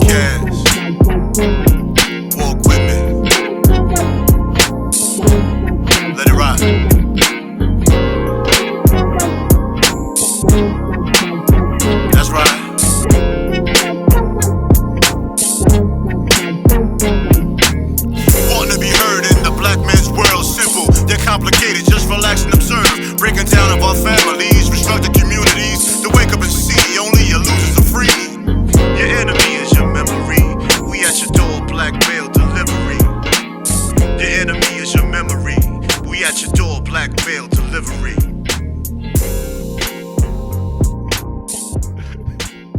podcast. Walk with me. Let it ride. That's right. Wanting to be heard in the black man's world, simple. They're complicated, just relax and observe. Breaking down of our families, restructured communities. To wake up and see only your losers are free. Your enemy is your memory. We at your door, black mail delivery. Your enemy is your memory. We at your door, black mail delivery.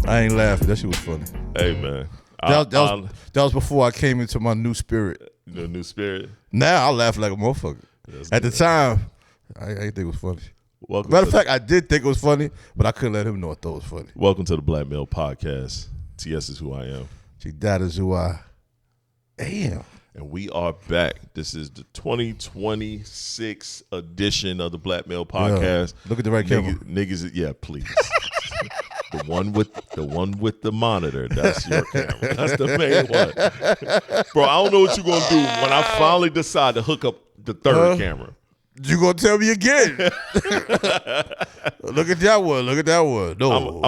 I ain't laughing. That shit was funny. Hey, man. That was before I came into my new spirit. The new spirit? Now I laugh like a motherfucker. At the time, I didn't think it was funny. Matter of fact, I did think it was funny, but I couldn't let him know I thought it was funny. Welcome to the Black Male TS is who I am. That is who I am. And we are back. This is the 2026 edition of the Black Male Podcast. Yeah. Look at the right camera. Niggas, yeah, please. The one with the monitor, that's your camera. That's the main one. Bro, I don't know what you're gonna do when I finally decide to hook up the third camera. You gonna tell me again? Look at that one. Look at that one. No,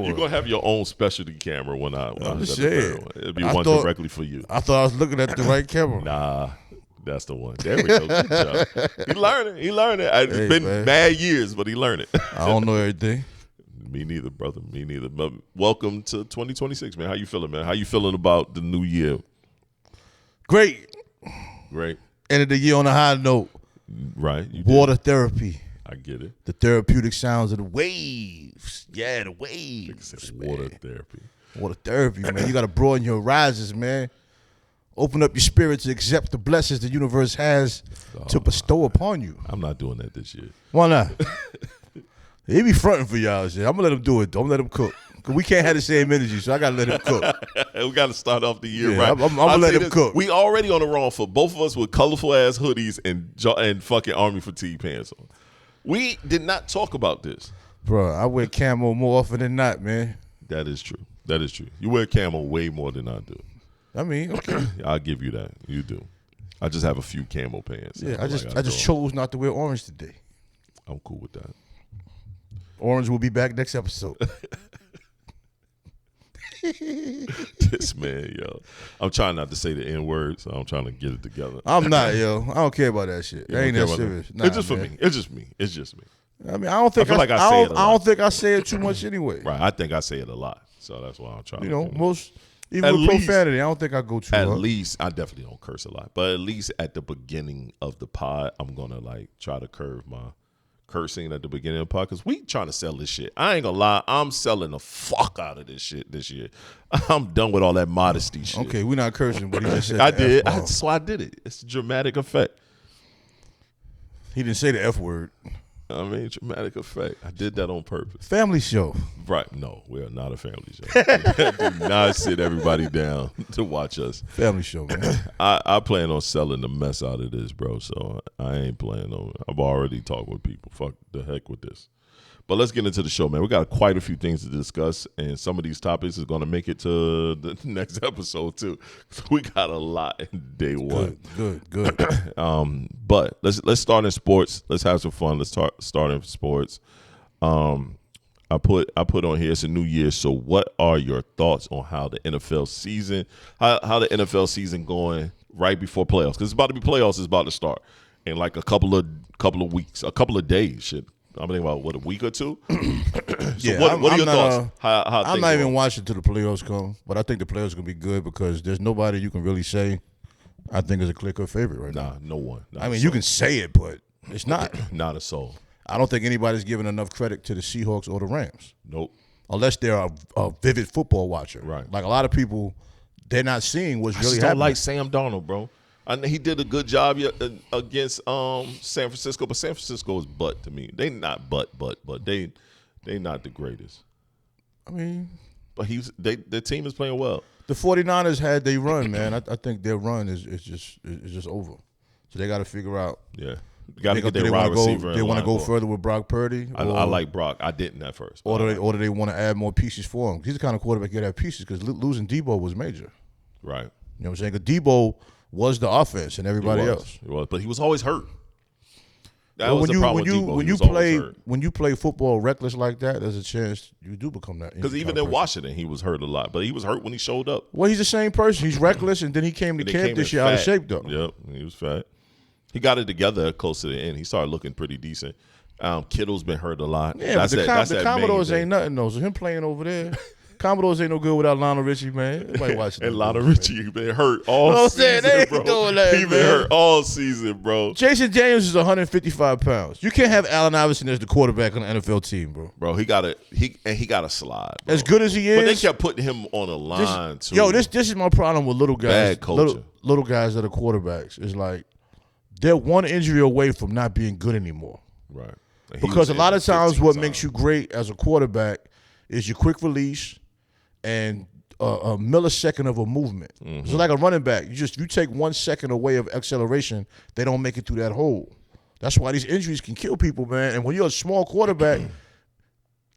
you're gonna have your own specialty camera when I hit the third one. It'll be one directly for you. I thought I was looking at the right camera. Nah. That's the one. There we go. Good job. He learning. It's been mad years, but he learned it. I don't know everything. Me neither, brother. Me neither. But welcome to 2026, man. How you feeling, man? How you feeling about the new year? Great. End of the year on a high note. Right. Water therapy. I get it. The therapeutic sounds of the waves. Yeah, the waves. Water therapy. Water therapy, man. You got to broaden your horizons, man. Open up your spirit to accept the blessings the universe has to bestow upon you. I'm not doing that this year. Why not? He be fronting for y'all shit. I'm going to let him do it. Don't let him cook. Because we can't have the same energy, so I got to let him cook. We got to start off the year right. I'm going to let him cook. We already on the wrong foot. Both of us with colorful-ass hoodies and fucking army fatigue pants on. We did not talk about this. Bro, I wear camo more often than not, man. That is true. You wear camo way more than I do. I mean, okay. I'll give you that. You do. I just have a few camo pants. Yeah, I just chose not to wear orange today. I'm cool with that. Orange will be back next episode. This man, yo. I'm trying not to say the N-word, so I'm trying to get it together. I'm not, yo. I don't care about that shit. That ain't that serious. Nah, it's just for me. It's just me. I mean, I don't think I don't think I say it too much anyway. Right. I think I say it a lot. So that's why I'm trying to. Most even with profanity, I don't think I go too hard. At least I definitely don't curse a lot. But at least at the beginning of the pod, I'm gonna try to curve my cursing at the beginning of the pod, because we trying to sell this shit. I ain't gonna lie, I'm selling the fuck out of this shit this year. I'm done with all that modesty shit. Okay, we're not cursing, but he just said I did. So I did it. It's a dramatic effect. He didn't say the F word. I mean, dramatic effect. I did that on purpose. Family show. Right. No, we are not a family show. Do not sit everybody down to watch us. Family show, man. I plan on selling the mess out of this, bro. So I ain't planning on it. I've already talked with people. Fuck the heck with this. But let's get into the show, man. We got quite a few things to discuss, and some of these topics is going to make it to the next episode, too. So we got a lot in day one. Good. But let's start in sports. Let's have some fun. Let's start in sports. I put on here, it's a new year, so what are your thoughts on how the NFL season, how the NFL season going right before playoffs? Because it's about to be playoffs, it's about to start in like a couple of weeks, a couple of days, shit. I'm thinking about, a week or two? What are your thoughts? I'm not even watching till the playoffs come, but I think the playoffs are going to be good because there's nobody you can really say I think is a clear-cut favorite right now. No one. I mean, you can say it, but it's not. Not a soul. I don't think anybody's giving enough credit to the Seahawks or the Rams. Nope. Unless they're a vivid football watcher. Right. Like a lot of people, they're not seeing what's really happening. I don't like Sam Darnold, bro. I know he did a good job against San Francisco, but San Francisco is butt to me. They not but they not the greatest. I mean, but the team is playing well. The 49ers had their run, man. I think their run is just over. So they got to figure out. Yeah. Got to get their wide receiver. They want to go further with Brock Purdy. I like Brock. I didn't at first. Or do they want to add more pieces for him? He's the kind of quarterback you have pieces because losing Debo was major. Right. You know what I'm saying? Because Debo was the offense and everybody else. He was, but he was always hurt. That was the problem with Debo. When you play football reckless like that, there's a chance you do become that. Because even in Washington, he was hurt a lot. But he was hurt when he showed up. Well, he's the same person. He's reckless, and then he came to camp this year out of shape, though. Yep, he was fat. He got it together close to the end. He started looking pretty decent. Kittle's been hurt a lot. Yeah, but the Commodores ain't nothing, though. So him playing over there. Commodores ain't no good without Lionel Richie, man. Everybody watching. And Lionel Richie been hurt all season, bro. He been hurt all season, bro. Jason Daniels is 155 pounds. You can't have Allen Iverson as the quarterback on the NFL team, bro. Bro, he got a slide. Bro. As good as he is, but they kept putting him on a line too. Yo, this is my problem with little guys. Bad culture. Little guys that are quarterbacks is like they're one injury away from not being good anymore. Right. Because a lot of times what makes you great as a quarterback is your quick release and a millisecond of a movement. Mm-hmm. It's like a running back. You take 1 second away of acceleration, they don't make it through that hole. That's why these injuries can kill people, man. And when you're a small quarterback, a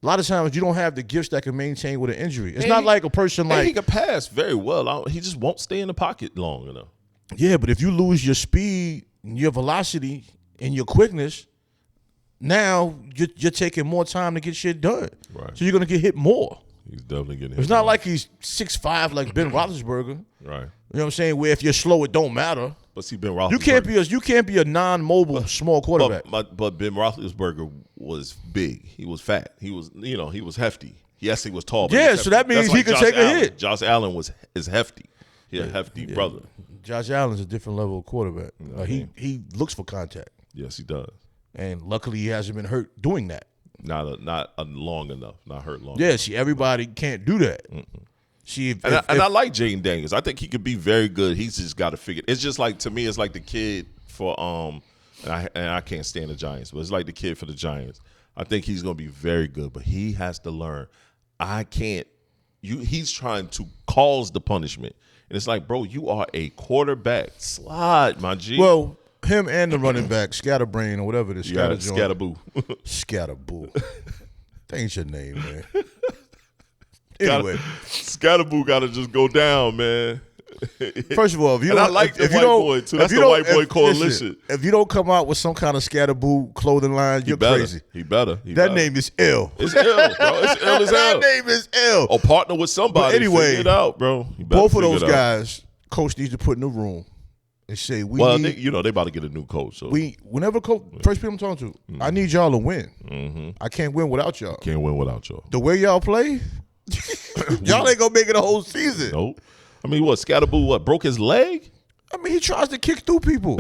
lot of times you don't have the gifts that can maintain with an injury. It's not like a person like he can pass very well. He just won't stay in the pocket long enough. Yeah, but if you lose your speed, your velocity, and your quickness, now you're taking more time to get shit done. Right. So you're gonna get hit more. He's definitely getting hit. It's not like he's 6'5" like Ben Roethlisberger. Right. You know what I'm saying? Where if you're slow, it don't matter. But see, Ben Roethlisberger. You can't be a non-mobile small quarterback. But Ben Roethlisberger was big. He was fat. He was hefty. Yes, he was tall. But yeah, so that means he could take a hit. Josh Allen is hefty. He a hefty brother. Josh Allen's a different level of quarterback. He looks for contact. Yes, he does. And luckily, he hasn't been hurt doing that. Not long enough. Not hurt long. Yeah, see, everybody can't do that. Mm-mm. See, I like Jaden Daniels. I think he could be very good. He's just got to figure. It's just like, to me, it's like the kid for and I can't stand the Giants, but it's like the kid for the Giants. I think he's going to be very good, but he has to learn. He's trying to cause the punishment, and it's like, bro, you are a quarterback. Slide, my G. Well, him and the running back, Scatterbrain or whatever it is. Scatterboo. Scatterboo. That ain't your name, man. Anyway. Scatterboo got to just go down, man. First of all, if you don't, I like the white boy, too. That's the white boy coalition. Listen, if you don't come out with some kind of Scatterboo clothing line, you're crazy. He better. That name is ill. It's ill, bro. It's ill as hell. That name is ill. Or partner with somebody. But anyway, figure it out, bro. Both of those guys, coach needs to put in the room and say, they about to get a new coach. So whenever first people I'm talking to, I need y'all to win. Mm-hmm. I can't win without y'all. Can't win without y'all. The way y'all play, y'all ain't gonna make it a whole season. Nope. I mean, Scatterboo broke his leg? I mean, he tries to kick through people.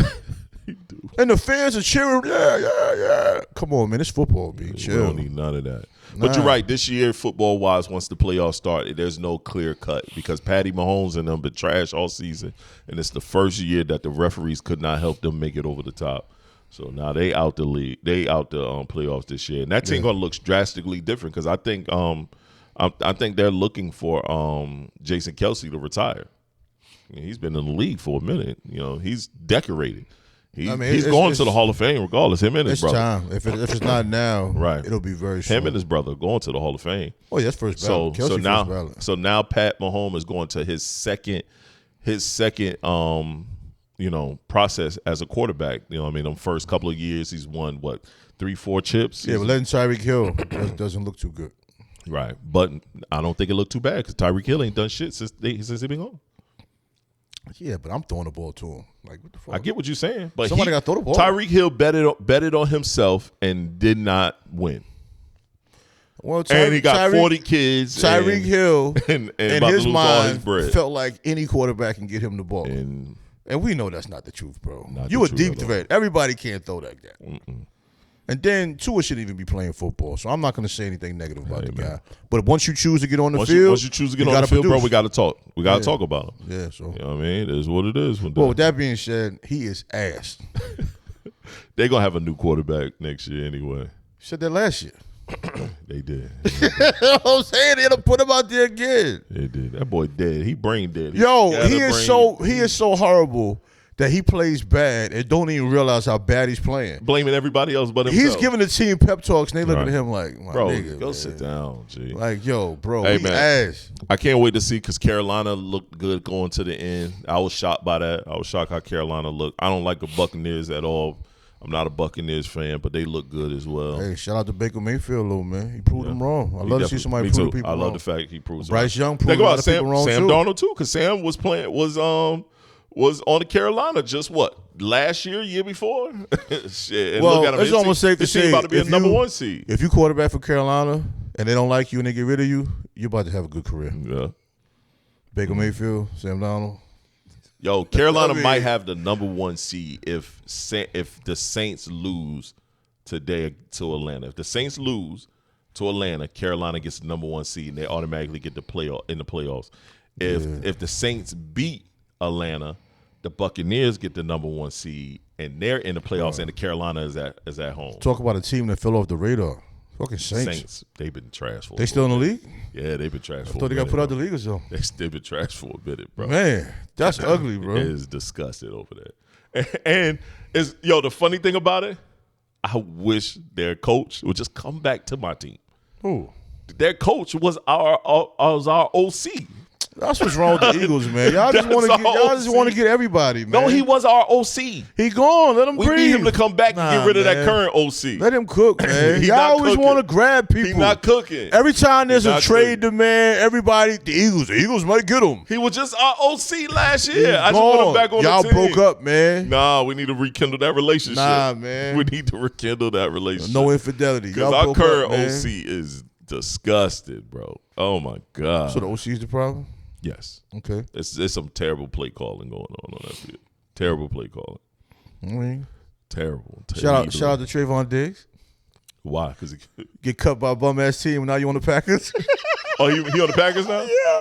He do. And the fans are cheering, yeah. Come on, man, it's football, B. Chill. We don't need none of that. But you're right. This year, football-wise, once the playoffs start, there's no clear cut because Patty Mahomes and them been trash all season, and it's the first year that the referees could not help them make it over the top. So now they out the league. They out the playoffs this year, and that team gonna look drastically different because I think they're looking for Jason Kelce to retire. I mean, he's been in the league for a minute. He's decorated. He's going to the Hall of Fame regardless. Him and his brother. Time. If it's not now, right, it'll be very soon. Him and his brother going to the Hall of Fame. Oh, yeah, that's first ballot. So now Pat Mahomes is going to his second process as a quarterback. Them first couple of years he's won 3-4 chips. Yeah, but letting Tyreek Hill doesn't look too good. Right, but I don't think it looked too bad because Tyreek Hill ain't done shit since he been gone. Yeah, but I'm throwing the ball to him. Like, what the fuck? I get what you're saying, but somebody got to throw the ball. Tyreek Hill betted on himself and did not win. Well, and he got 40 kids. Tyreek Hill, and in his mind, felt like any quarterback can get him the ball. And we know that's not the truth, bro. You a deep threat. Everybody can't throw like that. Mm-mm. And then Tua shouldn't even be playing football, so I'm not going to say anything negative about the guy. But once you choose to get on the field, once you choose to get on the field, bro, we got to talk. We got to talk about him. Yeah, so you know what I mean, it is what it is. Well, with that being said, he is ass. They're gonna have a new quarterback next year anyway. You said that last year. They did. I'm saying they're gonna put him out there again. They did. That boy dead. He brain dead. Yo, he is so horrible that he plays bad and don't even realize how bad he's playing. Blaming everybody else but himself. He's giving the team pep talks, and they looking at him like, bro, nigga, go man. sit down, G. Like, yo, bro, Hey, we man. ass. I can't wait to see because Carolina looked good going to the end. I was shocked by that. I was shocked how Carolina looked. I don't like the Buccaneers at all. I'm not a Buccaneers fan, but they look good as well. Hey, shout out to Baker Mayfield, little man. He proved them wrong. I love to see somebody prove people wrong. I love the fact he proves Bryce wrong. Young proved Think a lot about of people wrong, Sam too. Darnold too, because Sam was on the Carolina just what, last year before? Shit. And Well, look at him. it's almost safe to This team say about to be a if number you- 1 seed. If you quarterback for Carolina and they don't like you and they get rid of you, you're about to have a good career. Yeah. Baker Mayfield, Sam Darnold. Yo, Carolina I mean- might have the number 1 seed if the Saints lose today to Atlanta. If the Saints lose to Atlanta, Carolina gets the number 1 seed and they automatically get the playoffs. If the Saints beat Atlanta, the Buccaneers get the number 1 seed and they're in the playoffs and the Carolina is at home. Talk about a team that fell off the radar. Fucking Saints. They've been trash for. They still in the league? Yeah, they've been trash for. I thought they got put out the league or something. They've been trash for a minute, bro. Man, that's ugly, bro. It is disgusted over there. And is the funny thing about it, I wish their coach would just come back to my team. Who? Their coach was our OC. That's what's wrong with the Eagles, man. Y'all just want to get everybody, man. No, he was our OC. He gone. Let him We breathe. need him to come back and get rid of that man. current OC. Let him cook, man. He Y'all not always cooking. want to grab people. He's not cooking. Every time there's He a not trade cooking. demand, everybody, the Eagles might get him. He was just our OC last year. I He's just want him gone. back on Y'all the team. broke up, man. Nah, we need to rekindle that relationship. Nah, man. We need to rekindle that relationship. No infidelity. Because Y'all our broke current up, man. OC is disgusted, bro. Oh, my God. So the OC's the problem? Yes. Okay. There's some terrible play calling going on that field. Terrible play calling. I mean, Terrible. shout out to Trayvon Diggs. Why? Because Get cut by a bum ass team and now you on the Packers? he on the Packers now? Yeah.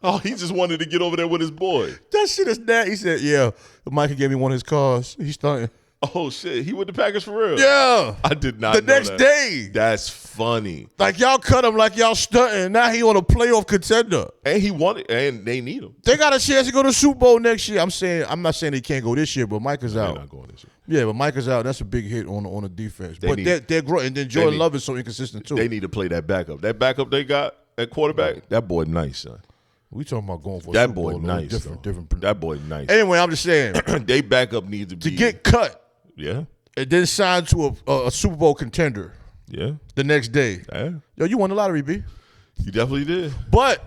Oh, he just wanted to get over there with his boy. That shit is that. He said, yeah, Michael gave me one of his cars. He's starting. Oh, shit. He with the Packers for real? Yeah. I did not The know next that. day. That's funny. Like y'all cut him like y'all stunting. Now he on a playoff contender. And he wanted, and they need him. They got a chance to go to the Super Bowl next year. I'm not saying they can't go this year, but Mike is They're out. not going this year. Yeah, but Mike is out. That's a big hit on the defense. They But need- they're growing. And then Jordan need- Love is so inconsistent too. They need to play that backup. That backup they got at quarterback, that boy nice, son. We talking about going for a That Super boy Bowl, nice. different. That boy nice. Anyway, I'm just saying They backup needs to to be. get cut Yeah. and then sign to a Super Bowl contender Yeah. the next day. Yeah. Yo, you won the lottery, B. He definitely did. But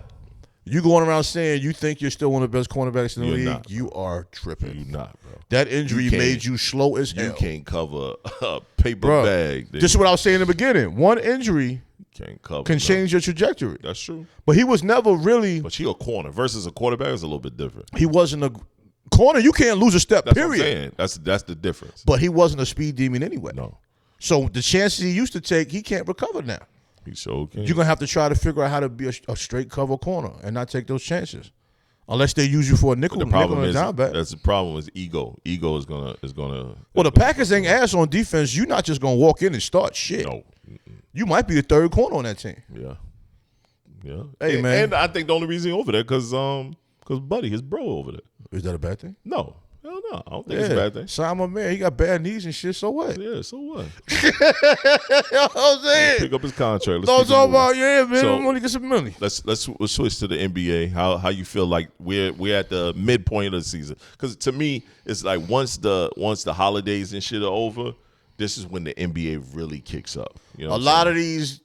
you going around saying you think you're still one of the best cornerbacks in the You're league, not, you are tripping. You not, bro. That injury You can't- made you slow as hell. You can't cover a paper Bruh, bag. This is what I was saying in the beginning. One injury Can't cover. can no. change your trajectory. That's true. But he was never really, But you a corner versus a quarterback is a little bit different. he wasn't a corner. You can't lose a step, That's period. what I'm saying. That's the difference. But he wasn't a speed demon anyway. No. So the chances he used to take, he can't recover now. He sure can. You're going to have to try to figure out how to be a straight cover corner and not take those chances. Unless they use you for a nickel, the problem nickel and is a dime back. that's the problem is ego. Ego is gonna. Well, the Packers ain't ass on defense. You're not just going to walk in and start shit. No. You might be the third corner on that team. Yeah. Yeah. Hey, and, man. And I think the only reason he's over there because Buddy, his bro, over there. Is that a bad thing? No. Hell no. I don't think it's a bad thing. Sign my man. He got bad knees and shit. So what? Yeah. So what? You know what I'm saying? Pick up his contract. Let's Don't keep it talk moving. about, yeah, man. So- I want to get some money. We'll switch to the NBA. How you feel like we're at the midpoint of the season? Because to me, it's like once the holidays and shit are over, this is when the NBA really kicks up. You know, A lot of these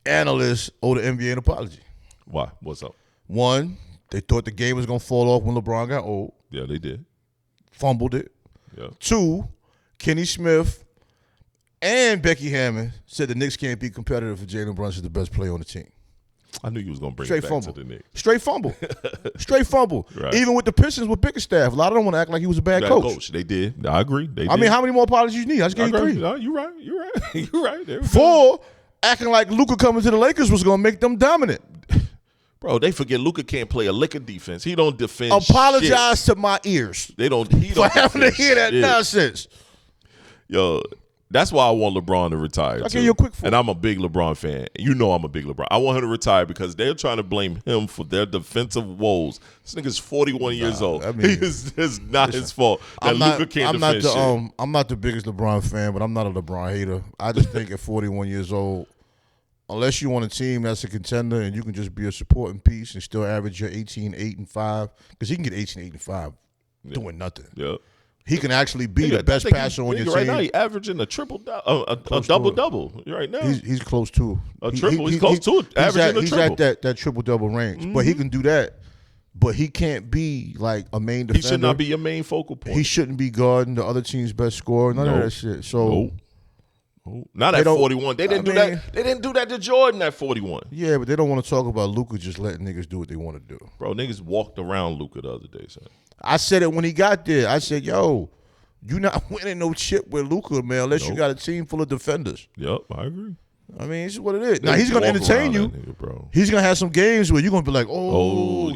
analysts owe the NBA an apology. why? What's up? One, they thought the game was going to fall off when LeBron got old, Yeah, they did. fumbled it. Yeah, Two, Kenny Smith and Becky Hammond said the Knicks can't be competitive for Jalen Brunson's the best player on the team. I knew you was gonna bring Straight it back fumble. to the Knicks. Straight fumble. Straight fumble. Right. Even with the Pistons with bigger staff, a lot of them want to act like he was a bad Bad coach. They did. I agree. They did. I mean, how many more apologies you need? I just I gave you agree. 3. No, you're right. You're right. You're right. There we go. 4, acting like Luka coming to the Lakers was going to make them dominant. Bro, they forget Luka can't play a lick of defense. He don't defend. Apologize to my ears Shit. They don't. He for don't having to defend hear that shit. nonsense. Yo, That's why I want LeBron to retire. I'll give you a quick and I'm a big LeBron fan. You know I'm a big LeBron. I want him to retire because they're trying to blame him for their defensive woes. This nigga's 41 years old. I mean, it's not his fault that Luka can't defend shit. I'm not the biggest LeBron fan, but I'm not a LeBron hater. I just think at 41 years old, unless you want a team that's a contender and you can just be a supporting piece and still average your 18, 8, and 5, because he can get 18, 8, and 5 doing nothing. Yeah. He can actually be the best passer on your team. Right now, he's averaging a double-double. Right now, he's close to a triple. He's close to it. Averaging a triple. He's at that triple-double range, but he can do that. But he can't be like a main defender. He should not be your main focal point. He shouldn't be guarding the other team's best scorer. None of that shit. So. Not at 41. They didn't do that. They didn't do that to Jordan at 41. Yeah, but they don't want to talk about Luka just letting niggas do what they want to do. Bro, niggas walked around Luka the other day, son. I said it when he got there. I said, yo, you not winning no chip with Luka, man, unless you got a team full of defenders. Yep, I agree. I mean, it's what it is. Now, he's going to entertain you. Nigga, bro. He's going to have some games where you're going to be like,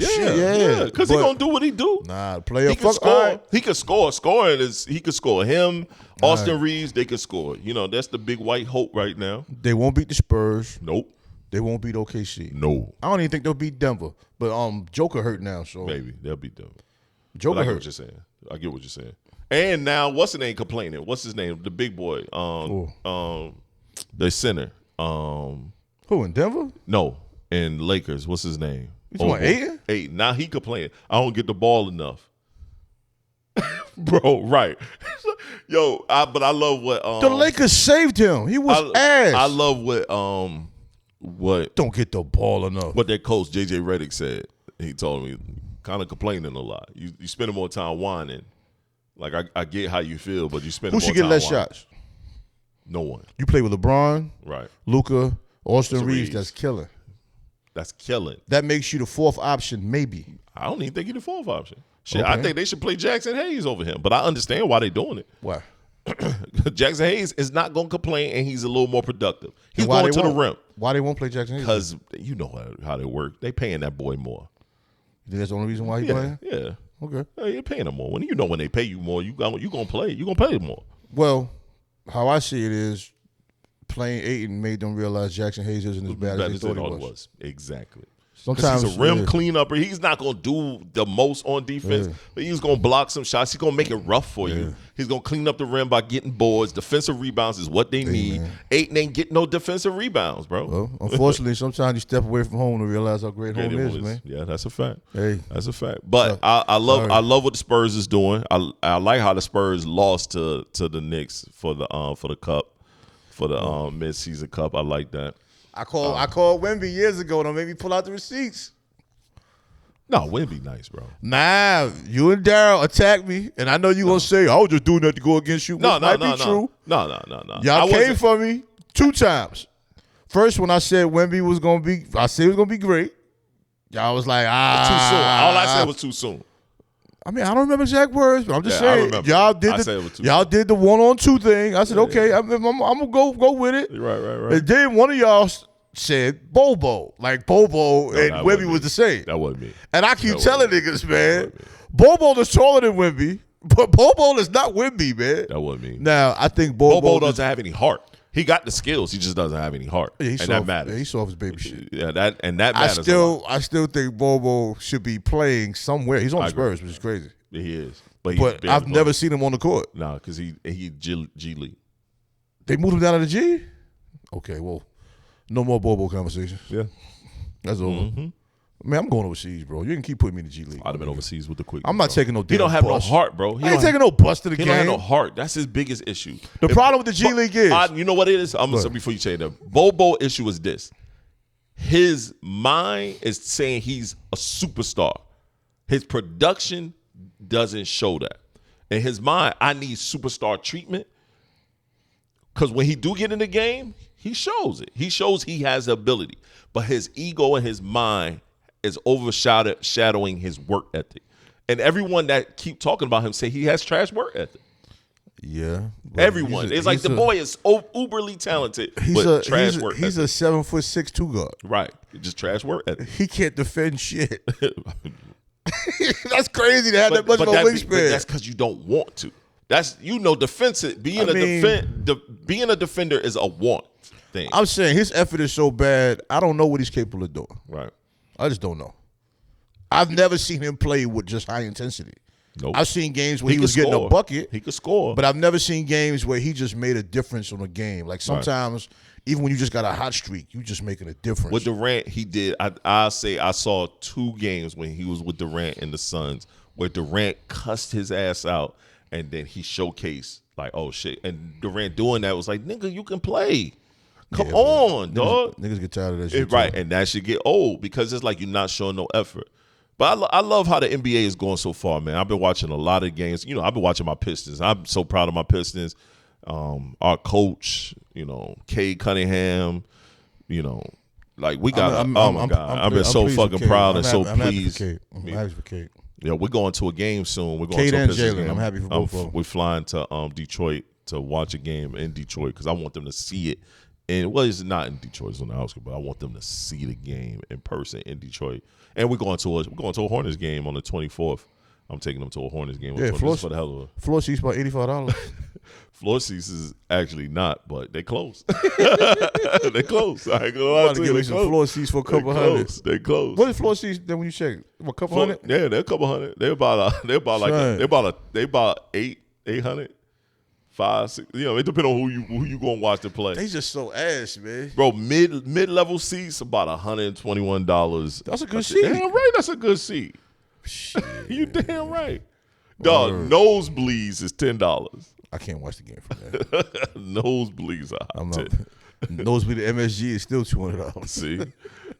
shit, yeah. Because he's going to do what he do. Nah, player. He can score. Right. He can score. Scoring is, he could score. Him, Austin Reeves, they could score. You know, that's the big white hope right now. They won't beat the Spurs. Nope. They won't beat OKC. No. I don't even think they'll beat Denver. But Joker hurt now, so. Maybe. They'll beat Denver. Joker hurt. I get what you're saying. I get what you're saying. And now, what's his name complaining? What's his name? The big boy. The center. Who, in Denver? No, in Lakers. What's his name? You talking about Ayton? Ayton. Now he complaining. I don't get the ball enough. Bro, right. Yo, but I love what the Lakers saved him. He was ass. I love what don't get the ball enough. What their coach JJ Redick said. He told me kind of complaining a lot. You spending more time whining. Like I get how you feel, but you spend more time. Who should get less shots? No one. You play with LeBron, right? Luka, Austin Reeves. That's killing. That's killing. That makes you the fourth option, maybe. I don't even think you're the fourth option. Shit, okay. I think they should play Jackson Hayes over him, but I understand why they're doing it. Why? Jackson Hayes is not going to complain, and he's a little more productive. He's going to the rim. Why they won't play Jackson Hayes? Because you know how they work. They paying that boy more. You think that's the only reason why he's playing? Yeah. Okay. Yeah, you're paying him more. When they pay you more, you gonna play. You gonna play more. Well, how I see it is, playing Ayton made them realize Jackson Hayes isn't as bad as they thought he was. Exactly. Sometimes he's a rim cleanup. He's not going to do the most on defense, but he's going to block some shots. He's going to make it rough for you. He's going to clean up the rim by getting boards. Defensive rebounds is what they need. Man. Ayton ain't getting no defensive rebounds, bro. Well, unfortunately, sometimes you step away from home to realize how great home is, man. Yeah, that's a fact. Hey, that's a fact. But I love what the Spurs is doing. I like how the Spurs lost to the Knicks for the cup, for the mid-season cup. I like that. I called Wemby years ago. Don't make me pull out the receipts. No, Wemby nice, bro. Nah, you and Daryl attacked me, and I know you gonna say I was just doing that to go against you. No. True. No. Y'all came for me 2 times. First, when I said Wemby was gonna be, I said it was gonna be great. Y'all was like, too soon. All I said was too soon. I mean, I don't remember exact words, but I'm just saying y'all did the 1-on-2 thing. I said, okay, I'm gonna go with it. Right. And then one of y'all said Bobo, like Bobo and Wemby was the same. That wasn't me. And I keep telling niggas, man, Bobo is taller than Wemby, but Bobo is not Wemby, man. That wasn't me. Now I think Bobo doesn't have any heart. He got the skills. He just doesn't have any heart, and that matters. Yeah, he saw his baby shit. Yeah, that matters. I still think Bobo should be playing somewhere. He's on the Spurs, which is crazy. Yeah, he is, but I've never seen him on the court. Nah, because he G League. They moved him down to the G. Okay, well, no more Bobo conversations. Yeah, that's over. Mm-hmm. Man, I'm going overseas, bro. You can keep putting me in the G League. I'd have been overseas with the quick. I'm not taking no damn. He don't have no heart, bro. He ain't taking no bus to the game. He don't have no heart. That's his biggest issue. The problem with the G League is, you know what it is? I'm gonna say before you say that. Bobo issue is this: his mind is saying he's a superstar. His production doesn't show that. In his mind, I need superstar treatment. Because when he do get in the game, he shows it. He shows he has the ability. But his ego and his mind is overshadowing his work ethic. And everyone that keep talking about him say he has trash work ethic. Yeah. Everyone. It's like the boy is uberly talented, but trash work ethic. He's a 7'6" 2 guard. Right. Just trash work ethic. He can't defend shit. That's crazy to have that much of a wingspan. But that's because you don't want to. That's defensive. Being a defender is a want thing. I'm saying his effort is so bad. I don't know what he's capable of doing. Right. I just don't know. I've never seen him play with just high intensity. Nope. I've seen games where he was getting a bucket. He could score. But I've never seen games where he just made a difference on a game. Like sometimes, even when you just got a hot streak, you just making a difference. With Durant, he did. I say I saw 2 games when he was with Durant and the Suns where Durant cussed his ass out and then he showcased like, oh shit. And Durant doing that was like, nigga, you can play. Come on, dog. Niggas get tired of that shit. Right, and that should get old because it's like you're not showing no effort. But I love how the NBA is going so far, man. I've been watching a lot of games. I've been watching my Pistons. I'm so proud of my Pistons. Our coach, Cade Cunningham, like we got. I've been so fucking proud and so pleased. I'm happy for Cade. Yeah, we're going to a game soon. We're going Cade to a and Pistons game. I'm happy for both of them. We're flying to Detroit to watch a game in Detroit because I want them to see it. And it's not in Detroit, it's on the outskirts, but I want them to see the game in person in Detroit. And we're going to a Hornets game on the 24th. I'm taking them to a Hornets game. Yeah, for the hell of a floor seats about $85. Floor seats is actually not, but they close. They close. I ain't gonna lie to you. Give me some floor seats for a couple hundred. They close. What is floor seats then when you check? A couple hundred? Yeah, they're a couple hundred. They're about 800. 5, 6, it depends on who you gonna watch the play. They just so ass, man. Bro, mid-level seats about $121. That's a good seat. Damn right, that's a good seat. You damn right. Dog, nosebleeds is $10. I can't watch the game from that. Nosebleeds are hot. Nosebleed at MSG is still $200. See,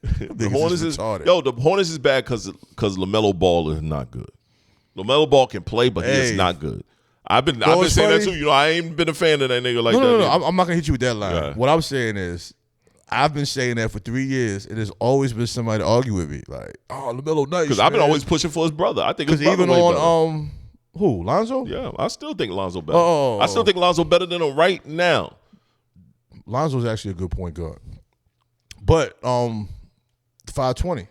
the Hornets is retarded. The Hornets is bad because LaMelo Ball is not good. LaMelo Ball can play, but he is not good. I've been saying that too. I ain't been a fan of that nigga like that. No. I'm not gonna hit you with that line. Yeah. What I'm saying is, I've been saying that for 3 years, and there's always been somebody to argue with me, like, "Oh, LaMelo nice." Because I've been always pushing for his brother. I think his brother even on who Lonzo? Yeah, I still think Lonzo better. I still think Lonzo better than him right now. Lonzo's actually a good point guard, but 520.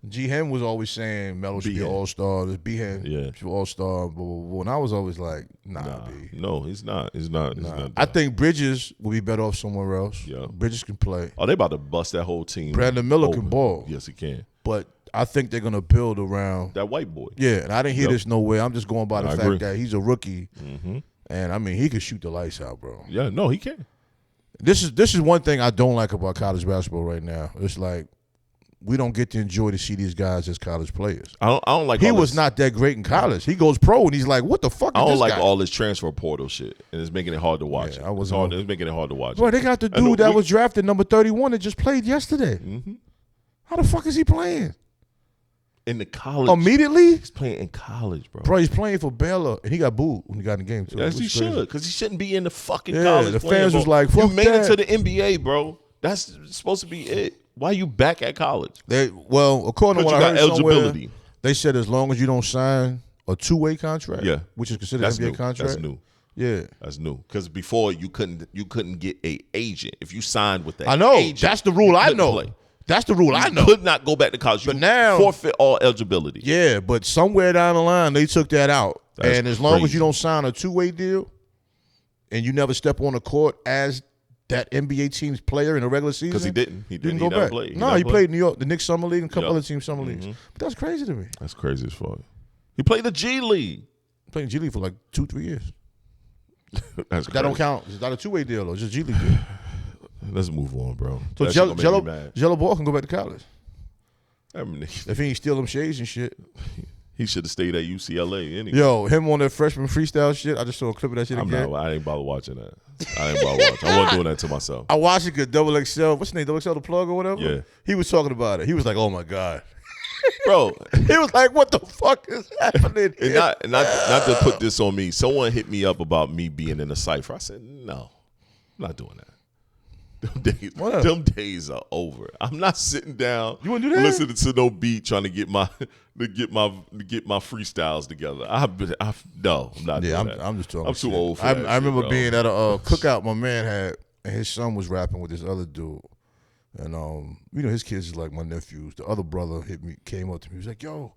G-Hen was always saying Melo should be an all-star. This B-Hen should be all-star. Blah, blah, blah. And I was always like, nah. B. No, he's not. He's not. I think Bridges will be better off somewhere else. Yeah. Bridges can play. Oh, they about to bust that whole team. Brandon Miller can ball. Yes, he can. But I think they're going to build around that white boy. Yeah, and I didn't hear this nowhere. I'm just going by the fact that he's a rookie. And, I mean, he can shoot the lights out, bro. Yeah, no, he can. This is one thing I don't like about college basketball right now. It's like, we don't get to enjoy to see these guys as college players. I don't like. He was not that great in college. He goes pro and he's like, "What the fuck?" I don't like guy? all this transfer portal shit, and it's making it hard to watch. Yeah, it's making it hard to watch. Bro, they got the dude that was drafted number 31 that just played yesterday. How the fuck is he playing? In the college immediately? He's playing in college, bro. Bro, he's playing for Baylor, and he got booed when he got in the game too. Yes, he should, because he shouldn't be in the fucking college. The fans was like, "Fuck you made that." it to the NBA, bro. That's supposed to be it. Why are you back at college? According to what I heard eligibility. Somewhere, they said as long as you don't sign a two-way contract, which is considered an NBA contract. That's new. Yeah, that's new. Because before you couldn't get a agent if you signed with that. I know agent, that's the rule. I know. That's the rule. I know. Could not go back to college. But now forfeit all eligibility. Yeah, but somewhere down the line they took that out. That's and as long as you don't sign a two-way deal, and you never step on the court as that NBA team's player in the regular season, because he didn't go back. Play. He played in New York, the Knicks Summer League, and a couple other teams Summer Leagues. But that's crazy to me. That's crazy as fuck. He played the G League. Played in G League for like 2-3 years. That's that don't count. It's not a two-way deal though. It's just G League deal. Let's move on, bro. So Jello Ball can go back to college. I mean, if he ain't steal them shades and shit. He should have stayed at UCLA anyway. Yo, him on that freshman freestyle shit. I just saw a clip of that shit again. I ain't bother watching that. I wasn't doing that to myself. I watched it because Double XL, what's his name? Double XL the plug or whatever? Yeah. He was talking about it. He was like, oh my God. Bro. He was like, what the fuck is happening? And not to put this on me. Someone hit me up about me being in a cypher. I said, no, I'm not doing that. Them days are over. I'm not sitting down. You want to do that? Listening to no beat, trying to get my freestyles together. No, I'm not. Yeah, doing that. I'm just talking. I'm too old for that. I remember shit, being at a cookout my man had, and his son was rapping with this other dude, And you know, his kids is like my nephews. The other brother came up to me. He was like, "Yo,"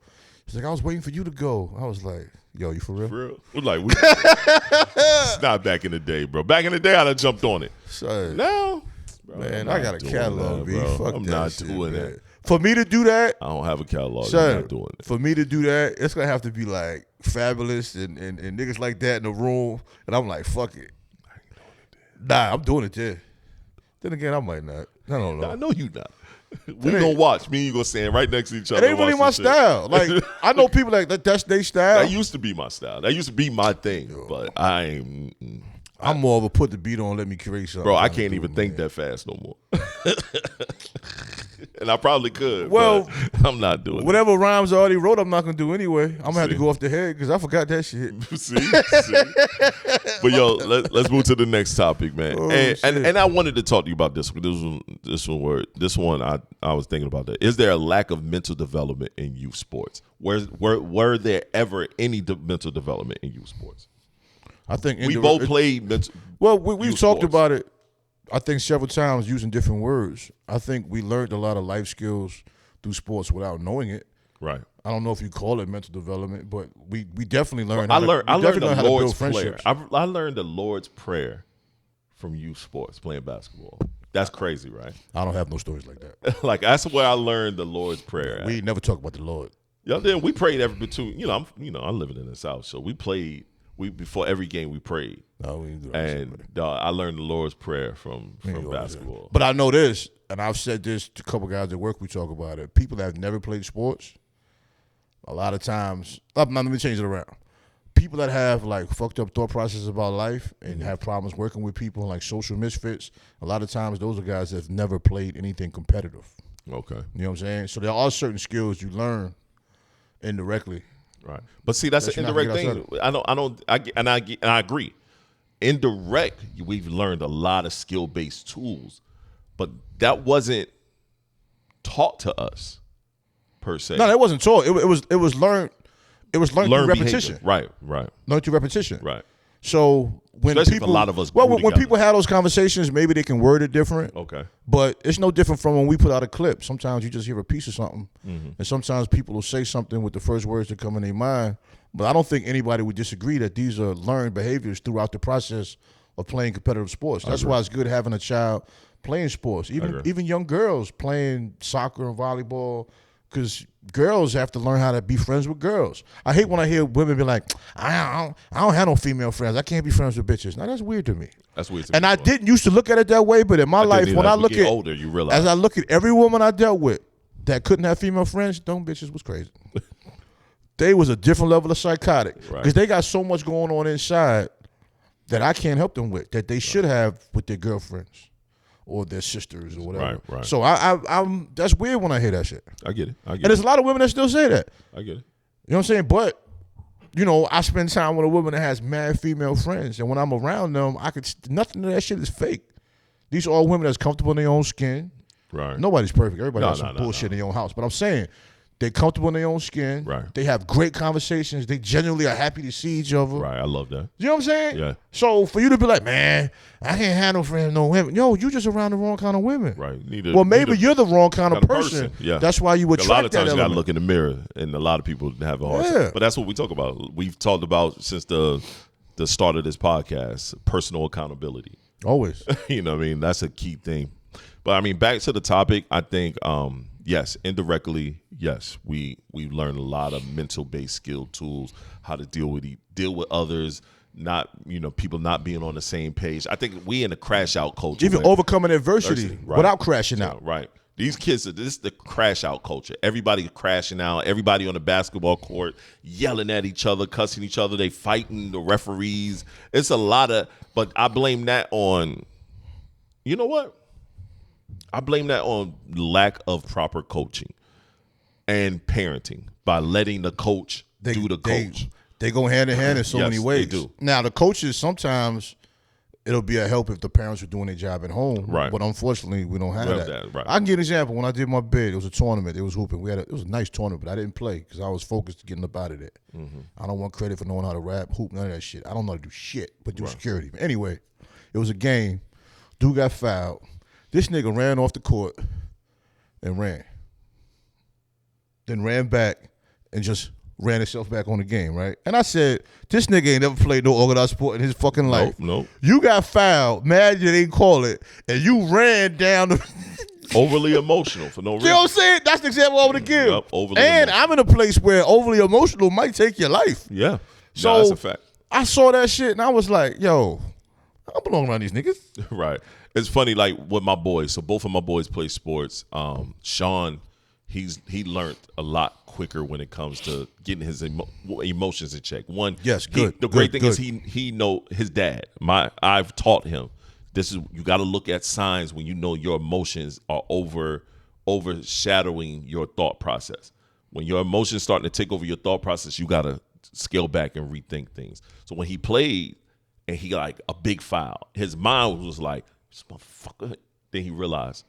he's like, "I was waiting for you to go." I was like, "Yo, you for real?" For real? We're like, it's not back in the day, bro. Back in the day, I'd have jumped on it. Son, Now, bro, man, I got a catalog, B. Fuck I'm that not shit, doing man. that. For me to do that, I don't have a catalog. son, I'm not doing it. for me to do that, it's gonna have to be like Fabulous and niggas like that in the room. And I'm like, fuck it. Nah, I'm doing it there. Then again, I might not. I don't know. I know you not. We gonna watch. Me and you gonna stand right next to each other. It ain't really my style. Like, I know people like that's their style. That used to be my style. That used to be my thing. But I ain't. I'm more of a put the beat on, let me create something. Bro, I can't even think that fast no more. And I probably could. Well, but I'm not doing whatever rhymes I already wrote, I'm not gonna do anyway. I'm gonna have to go off the head because I forgot that shit. See? But yo, let's move to the next topic, man. Oh, and I wanted to talk to you about this one. This one I was thinking about that. Is there a lack of mental development in youth sports? Were there ever any mental development in youth sports? I think we both played mental. Well, we've talked sports. about it. I think several times using different words. I think we learned a lot of life skills through sports without knowing it. Right. I don't know if you call it mental development, but we definitely learned. I learned the Lord's Prayer. I learned the Lord's Prayer from youth sports playing basketball. That's crazy, right? I don't have no stories like that. Like that's where I learned the Lord's Prayer. We never talk about the Lord. Yeah, then we prayed every between. I'm living in the South, so we played. Before every game we prayed. No, we didn't do that. And I learned the Lord's Prayer from basketball. But I know this, and I've said this to a couple guys at work. We talk about it. People that have never played sports, a lot of times. Let me change it around. People that have like fucked up thought processes about life and have problems working with people, like social misfits. A lot of times, those are guys that have never played anything competitive. Okay, you know what I'm saying? So there are certain skills you learn indirectly. Right, but see, that's an indirect thing. I agree. Indirect, we've learned a lot of skill-based tools, but that wasn't taught to us per se. No, that wasn't taught. It was learned. It was learned through repetition. Behavior. Right. Learned through repetition. Right. So when especially people, if a lot of us, when people have those conversations, maybe they can word it different. Okay. But it's no different from when we put out a clip. Sometimes you just hear a piece of something, and sometimes people will say something with the first words that come in their mind. But I don't think anybody would disagree that these are learned behaviors throughout the process of playing competitive sports. That's why it's good having a child playing sports, even young girls playing soccer and volleyball, because girls have to learn how to be friends with girls. I hate when I hear women be like, I don't have no female friends. I can't be friends with bitches. Now, that's weird to me. That's weird to me. And I didn't used to look at it that way, but in my life, when I look at older, you realize. As I look at every woman I dealt with that couldn't have female friends, them bitches was crazy. They was a different level of psychotic because they got so much going on inside that I can't help them with that they should have with their girlfriends or their sisters or whatever. Right. So I'm that's weird when I hear that shit. I get it. And there's a lot of women that still say that. I get it. You know what I'm saying? But I spend time with a woman that has mad female friends, and when I'm around them, nothing of that shit is fake. These are all women that's comfortable in their own skin. Right. Nobody's perfect. Everybody has some bullshit in their own house. But I'm saying they're comfortable in their own skin. Right. They have great conversations. They genuinely are happy to see each other. Right. I love that. You know what I'm saying? Yeah. So for you to be like, man, I can't have no friends, no women. Yo, you just around the wrong kind of women. Right. Maybe you're the wrong kind of person. Yeah. That's why you attract that element. A lot of times you got to look in the mirror, and a lot of people have a hard time. But that's what we talk about. We've talked about since the start of this podcast, personal accountability. Always. You know what I mean? That's a key thing. But I mean, back to the topic, I think, yes, indirectly, yes, we've learned a lot of mental based skill tools, how to deal with others, not people not being on the same page. I think we in a crash out culture, even overcoming adversity without crashing out. Right. These kids, this is the crash out culture. Everybody crashing out. Everybody on the basketball court yelling at each other, cussing each other. They fighting the referees. It's a lot of, but I blame that on, you know what? I blame that on lack of proper coaching and parenting by letting the coach do the coach. They go hand in hand in so many ways. They do. Now, the coaches, sometimes it'll be a help if the parents are doing their job at home. Right. But unfortunately, we don't have that. Right. I can give an example. When I did my bid, it was a tournament. It was hooping. It was a nice tournament, but I didn't play because I was focused getting up out of there. I don't want credit for knowing how to rap, hoop, none of that shit. I don't know how to do shit but do security. But anyway, it was a game. Dude got fouled. This nigga ran off the court and ran. Then ran back and just ran himself back on the game, right? And I said, this nigga ain't never played no organized sport in his fucking life. Nope. You got fouled, mad you didn't call it, and you ran down the... Overly emotional for no reason. You know what I'm saying? That's the example I want to give. Yep, overly and emotional. I'm in a place where overly emotional might take your life. Yeah. So No, that's a fact. I saw that shit and I was like, yo, I don't belong around these niggas. Right. It's funny, like with my boys. So both of my boys play sports. Sean, he learned a lot quicker when it comes to getting his emotions in check. One, yes, good. The great thing is he know his dad. I've taught him. This is, you got to look at signs when you know your emotions are overshadowing your thought process. When your emotions starting to take over your thought process, you got to scale back and rethink things. So when he played and he like a big foul, his mind was like, this motherfucker. Then he realized,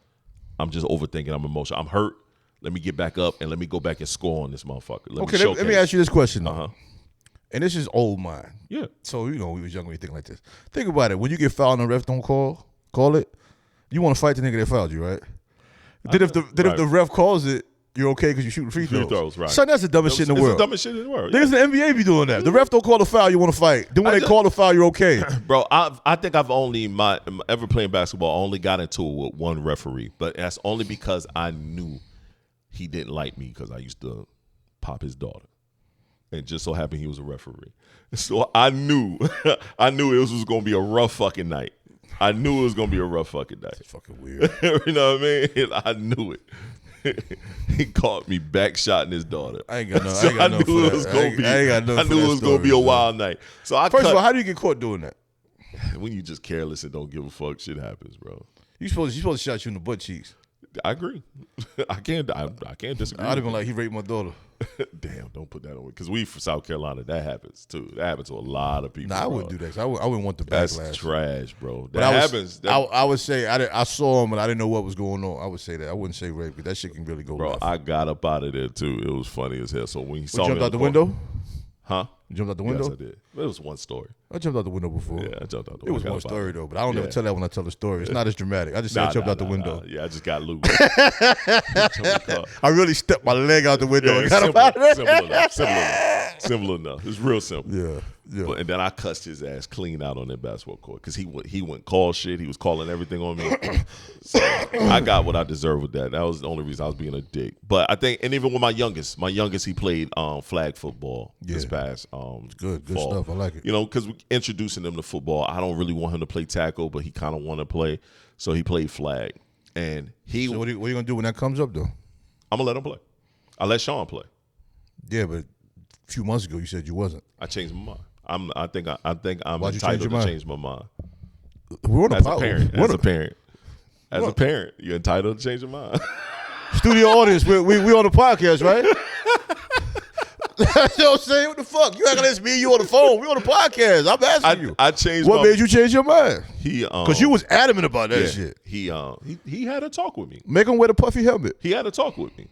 I'm just overthinking. I'm emotional. I'm hurt. Let me get back up and let me go back and score on this motherfucker. Let me ask you this question. Uh-huh. And this is old mine. Yeah. So, we was young when you think like this. Think about it. When you get fouled and the ref don't call it, you want to fight the nigga that fouled you, right? Then if the ref calls it, you're okay because you're shooting free throws. Right. Son, that's the dumbest shit in the world. It's the dumbest shit in the world. Niggas in the NBA be doing that. The ref don't call the foul, you want to fight. Then when they call the foul, you're okay. Bro, I think I've only, ever playing basketball, I only got into it with one referee. But that's only because I knew he didn't like me because I used to pop his daughter. And just so happened he was a referee. So I knew it was going to be a rough fucking night. I knew it was going to be a rough fucking night. That's fucking weird. You know what I mean? I knew it. He caught me back shotting his daughter. I knew it was going to be a wild night. So First of all, how do you get caught doing that? When you just careless and don't give a fuck, shit happens, bro. You supposed to shot you in the butt cheeks. I agree. I can't disagree. I'd have been like, he raped my daughter. Damn, don't put that on me. Because we from South Carolina, that happens too. That happens to a lot of people. Nah, I wouldn't do that. I wouldn't want the backlash. That's trash, bro. I would say I saw him and I didn't know what was going on. I would say that. I wouldn't say rape because that shit can really go bro, left. I got up out of there too. It was funny as hell. So when you saw me jumped out the window? Huh? You jumped out the window? Yes, I did. It was one story. I jumped out the window before. Yeah, I jumped out the window. It was one story though, but I don't ever tell that when I tell the story. It's not as dramatic. I just said I jumped out the window. Yeah, I just got loose. I really stepped my leg out the window and got up out of there. Simple enough. It's real simple. Yeah. And then I cussed his ass clean out on that basketball court because he wouldn't call shit. He was calling everything on me. So I got what I deserved with that. That was the only reason I was being a dick. But I think, and even with my youngest, he played flag football this past good fall. stuff. I like it. You know, because we're introducing him to football. I don't really want him to play tackle, but he kind of want to play. So he played flag. And So what are you going to do when that comes up though? I'm going to let him play. I let Sean play. Yeah, but a few months ago you said you wasn't. I changed my mind. I think I'm Why'd you entitled change to change my mind. We're on As a parent, you're entitled to change your mind. Studio audience, we on the podcast, right? You know what I'm saying? What the fuck? You acting like me and you on the phone. We on the podcast. I'm asking you. I changed. What made you change your mind? Because you was adamant about that shit. He had a talk with me. Make him wear the puffy helmet. He had a talk with me.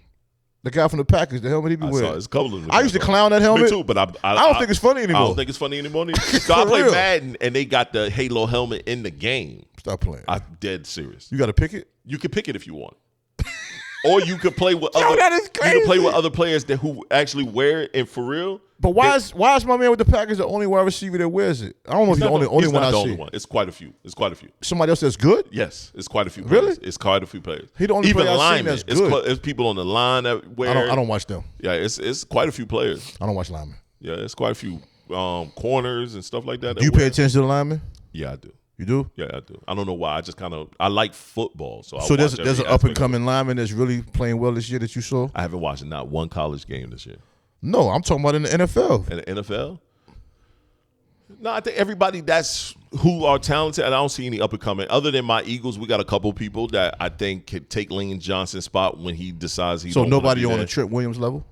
The guy from the Packers, the helmet he be wearing. It's a couple of them. I used to clown that helmet. Me too, but I don't think it's funny anymore. I don't think it's funny anymore. So I play Madden, and they got the Halo helmet in the game. Stop playing. I'm dead serious. You got to pick it? You can pick it if you want. Or you could play with that is crazy. You can play with other players who actually wear it, and for real. But why is my man with the Packers the only wide receiver that wears it? I don't know if he's the only one I see. It's quite a few. Somebody else that's good? Yes, it's quite a few players. Really? It's quite a few players. He the only player I've seen that's good. It's people on the line that wear. I don't watch them. Yeah, it's quite a few players. I don't watch linemen. Yeah, it's quite a few corners and stuff like that. Do you pay attention to the linemen? Yeah, I do. You do? Yeah, I do. I don't know why. I like football, so there's an up and coming lineman that's really playing well this year that you saw. I haven't watched not one college game this year. No, I'm talking about in the NFL. In the NFL? No, I think everybody that's who are talented, and I don't see any up and coming. Other than my Eagles, we got a couple people that I think could take Lane Johnson's spot when he decides he. So nobody on the Trent Williams level.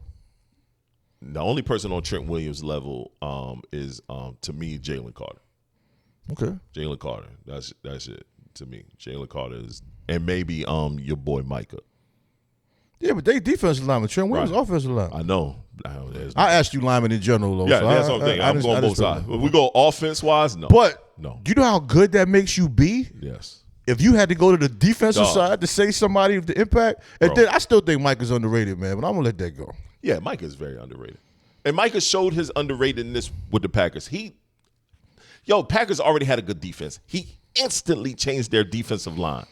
The only person on Trent Williams level is to me Jalen Carter. Okay. Jalen Carter. That's it to me. Jalen Carter is, and maybe your boy Micah. Yeah, but they defensive lineman. Trent Williams offensive lineman. I know. I asked you lineman in general, though. Yeah, so that's what I'm thinking. I'm going both sides. If we go offense wise, no. But no. Do you know how good that makes you be? Yes. if you had to go to the defensive Dog. side to say somebody of the impact, and Bro. then I still think Mike is underrated, man. But I'm gonna let that go. Yeah, Micah is very underrated. And Micah showed his underratedness with the Packers. Packers already had a good defense. He instantly changed their defensive line.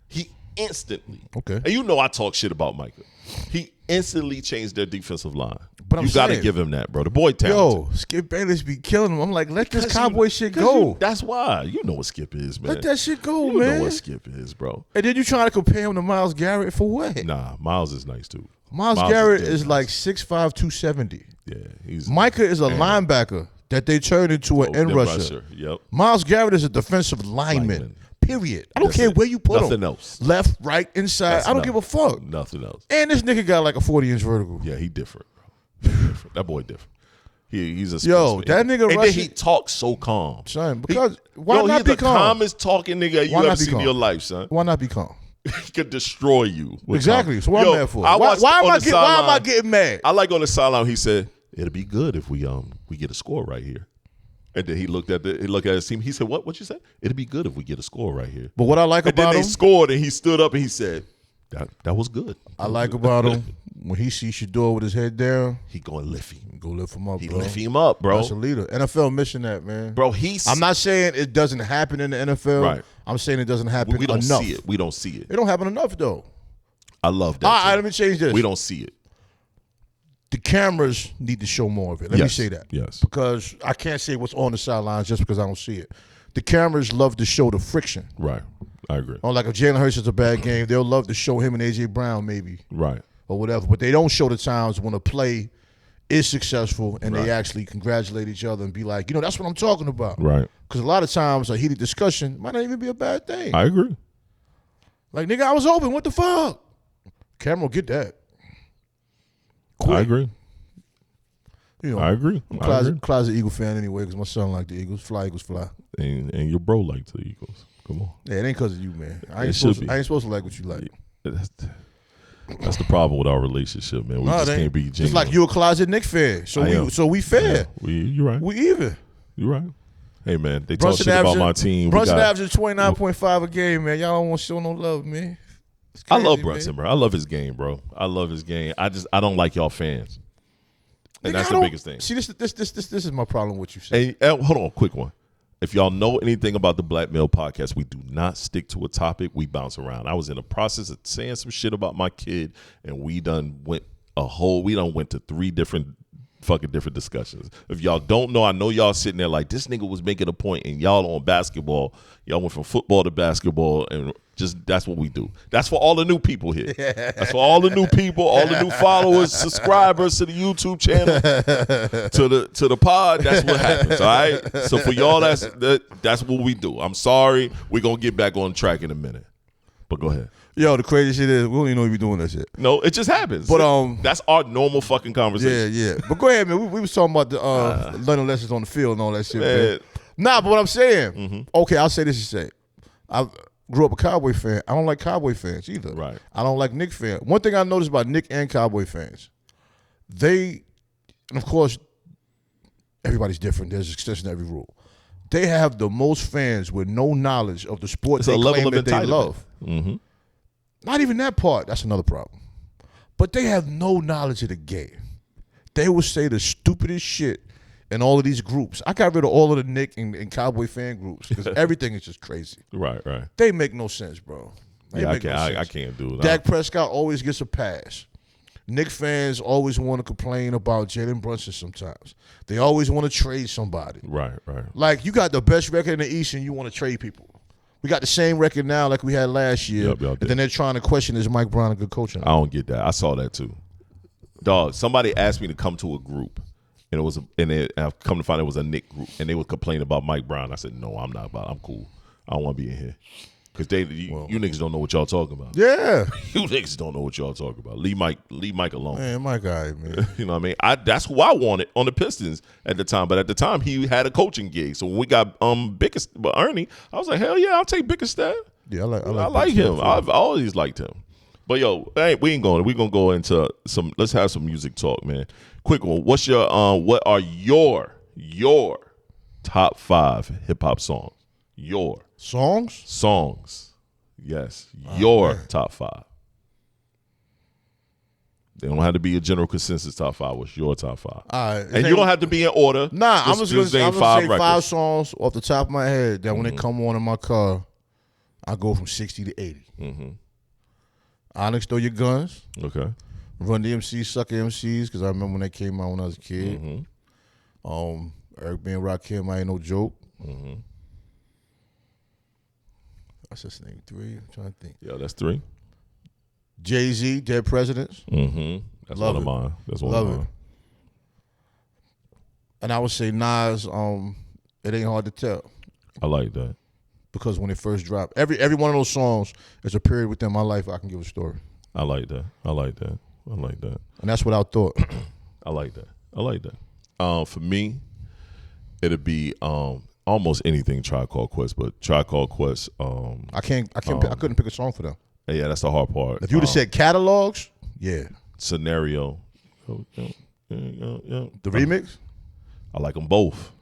He instantly. Okay. And you know I talk shit about Micah. He instantly changed their defensive line. But I'm you got to saying, give him that, bro. The boy talented. Yo, Skip Bayless be killing him. I'm like, let this Cause cowboy shit go. That's why. You know what Skip is, man. Let that shit go, you man. know what Skip is, bro. And then you trying to compare him to Myles Garrett for what? Nah, Miles is nice, too. Myles Garrett dead is nice. like 6'5", 270. Yeah, he's Micah is a linebacker that they turned into an end rusher. Yep. Myles Garrett is a defensive lineman. Period. I don't That's care it. where you put him. Nothing else. Left, right, inside. That's I don't give a fuck. Nothing else. And this nigga got like a 40-inch vertical. Yeah, he different, bro. He different. That boy different. He's a Yo, specimen. that nigga and rushing- then he talks so calm. Son, because why not he's be the calm? calmest talking nigga you Why ever not be seen in calm? your life, son. Why not be calm? He could destroy you. with Exactly. calm. So what I'm mad for? I Why watched am on I the getting? Why am I sideline- getting mad? I like on the sideline. He said, "It'll be good if we get a score right here." And then he looked at his team. He said, "What? What you say? It'll be good if we get a score right here." But what I like And then about they him, scored, and he stood up and he said, "That was good." I like about him when he sees Shador with his head down, He gonna lift him. go lift him up, He bro. lift him up, bro. That's a leader. NFL mission that, man. Bro, he's. I'm not saying it doesn't happen in the NFL. Right. I'm saying it doesn't happen We don't enough. see it. We don't see it. It don't happen enough though. I love that. All right, too. let me change this. We don't see it. The cameras need to show more of it. Let me Yes, say that. yes. Because I can't say what's on the sidelines just because I don't see it. The cameras love to show the friction. Right. I agree. Or like if Jalen Hurts is a bad game, they'll love to show him and A.J. Brown maybe Right. or whatever. But they don't show the times when a play is successful and Right. they actually congratulate each other and be like, that's what I'm talking about. Right. Because a lot of times a heated discussion might not even be a bad thing. I agree. Like, nigga, I was open. What the fuck? Camera will get that. Quick. I agree. I agree. I'm I agree. closet Eagle fan anyway because my son like the Eagles. Fly, Eagles, fly. And your bro likes the Eagles. Come on. Yeah, it ain't because of you, man. I It ain't should supposed be. to like what you like. That's the problem with our relationship, man. We No, just it ain't. can't be genuine. Just like you a closet Knicks fan. I am. So we fair. You're right. We even. You're right. Hey, man, they talk Brunson shit about my team. Brunson averages 29.5 a game, man. Y'all don't want to show no love, man. It's I crazy, love man. Brunson, bro. I love his game, bro. I love his game. I don't like y'all fans. And Nigga, that's I the don't- biggest thing. See, this is my problem with you saying. And hold on, quick one. If y'all know anything about the Black Male Podcast, we do not stick to a topic. We bounce around. I was in the process of saying some shit about my kid, and we done went to 3 different discussions. If y'all don't know, I know y'all sitting there like, this nigga was making a point, and y'all on basketball. Y'all went from football to basketball, and just that's what we do. That's for all the new people here. That's for all the new people, all the new followers, subscribers to the YouTube channel, to the pod. That's what happens. All right. So for y'all, that's what we do. I'm sorry. We're gonna get back on track in a minute. But go ahead. Yo, the crazy shit is we don't even know we be doing that shit. No, it just happens. But that's our normal fucking conversation. Yeah. But go ahead, man. We was talking about the learning lessons on the field and all that shit, man. Man. Nah, but what I'm saying, okay, I'll say this to say. I grew up a Cowboy fan. I don't like Cowboy fans either. Right. I don't like Knicks fans. One thing I noticed about Knicks and Cowboy fans, and of course, everybody's different. There's exception to every rule. They have the most fans with no knowledge of the sport It's they a level claim of that they entitlement. love. Mm-hmm. Not even that part. That's another problem. But they have no knowledge of the game. They will say the stupidest shit in all of these groups. I got rid of all of the Knicks and Cowboy fan groups because everything is just crazy. Right. They make no sense, bro. They Yeah, make no sense. I can't do that. Dak Prescott always gets a pass. Knick fans always want to complain about Jalen Brunson sometimes. They always want to trade somebody. Right. Like, you got the best record in the East and you want to trade people. We got the same record now like we had last year. Yep, y'all and did. then they're trying to question, is Mike Brown a good coach? I don't get that. I saw that too. Dog, somebody asked me to come to a group, and I've come to find it was a Knick group, and they would complain about Mike Brown. I said, no, I'm cool. I don't want to be in here. Because you niggas don't know what y'all talking about. Yeah. You niggas don't know what y'all talking about. Leave Mike alone. Man, my guy, man. You know what I mean? That's who I wanted on the Pistons at the time. But at the time, he had a coaching gig. So when we got Ernie, I was like, hell yeah, I'll take Bickerstaff. Yeah, I like him. I've always liked him. But yo, we ain't going. We're gonna go into some. Let's have some music talk, man. Quick one. What's your what are your top 5 hip hop songs? Your Songs? songs. Yes, your man. top 5. They don't have to be a general consensus top 5. What's your top 5? All right, And you don't have to be in order. Nah, I'm just gonna say records. 5 songs off the top of my head that when they come on in my car, I go from 60 to 80. Onyx, Throw Your Guns. Okay. Run DMC, Sucker MCs, because I remember when they came out when I was a kid. Eric B. and Rakim, I Ain't No Joke. That's his name, 3. I'm trying to think. Yeah, that's 3. Jay-Z, Dead Presidents. That's Love one it. of mine. That's one Love of it. mine. And I would say Nas, It Ain't Hard to Tell. I like that. Because when it first dropped, every one of those songs is a period within my life I can give a story. I like that. I like that. I like that. And that's without thought. I like that. I like that. For me, it'd be almost anything Tribe Called Quest, but Tribe Called Quest. I couldn't pick a song for them. Yeah, that's the hard part. If you would have said catalogs, yeah. Scenario. The The remix? I like them both.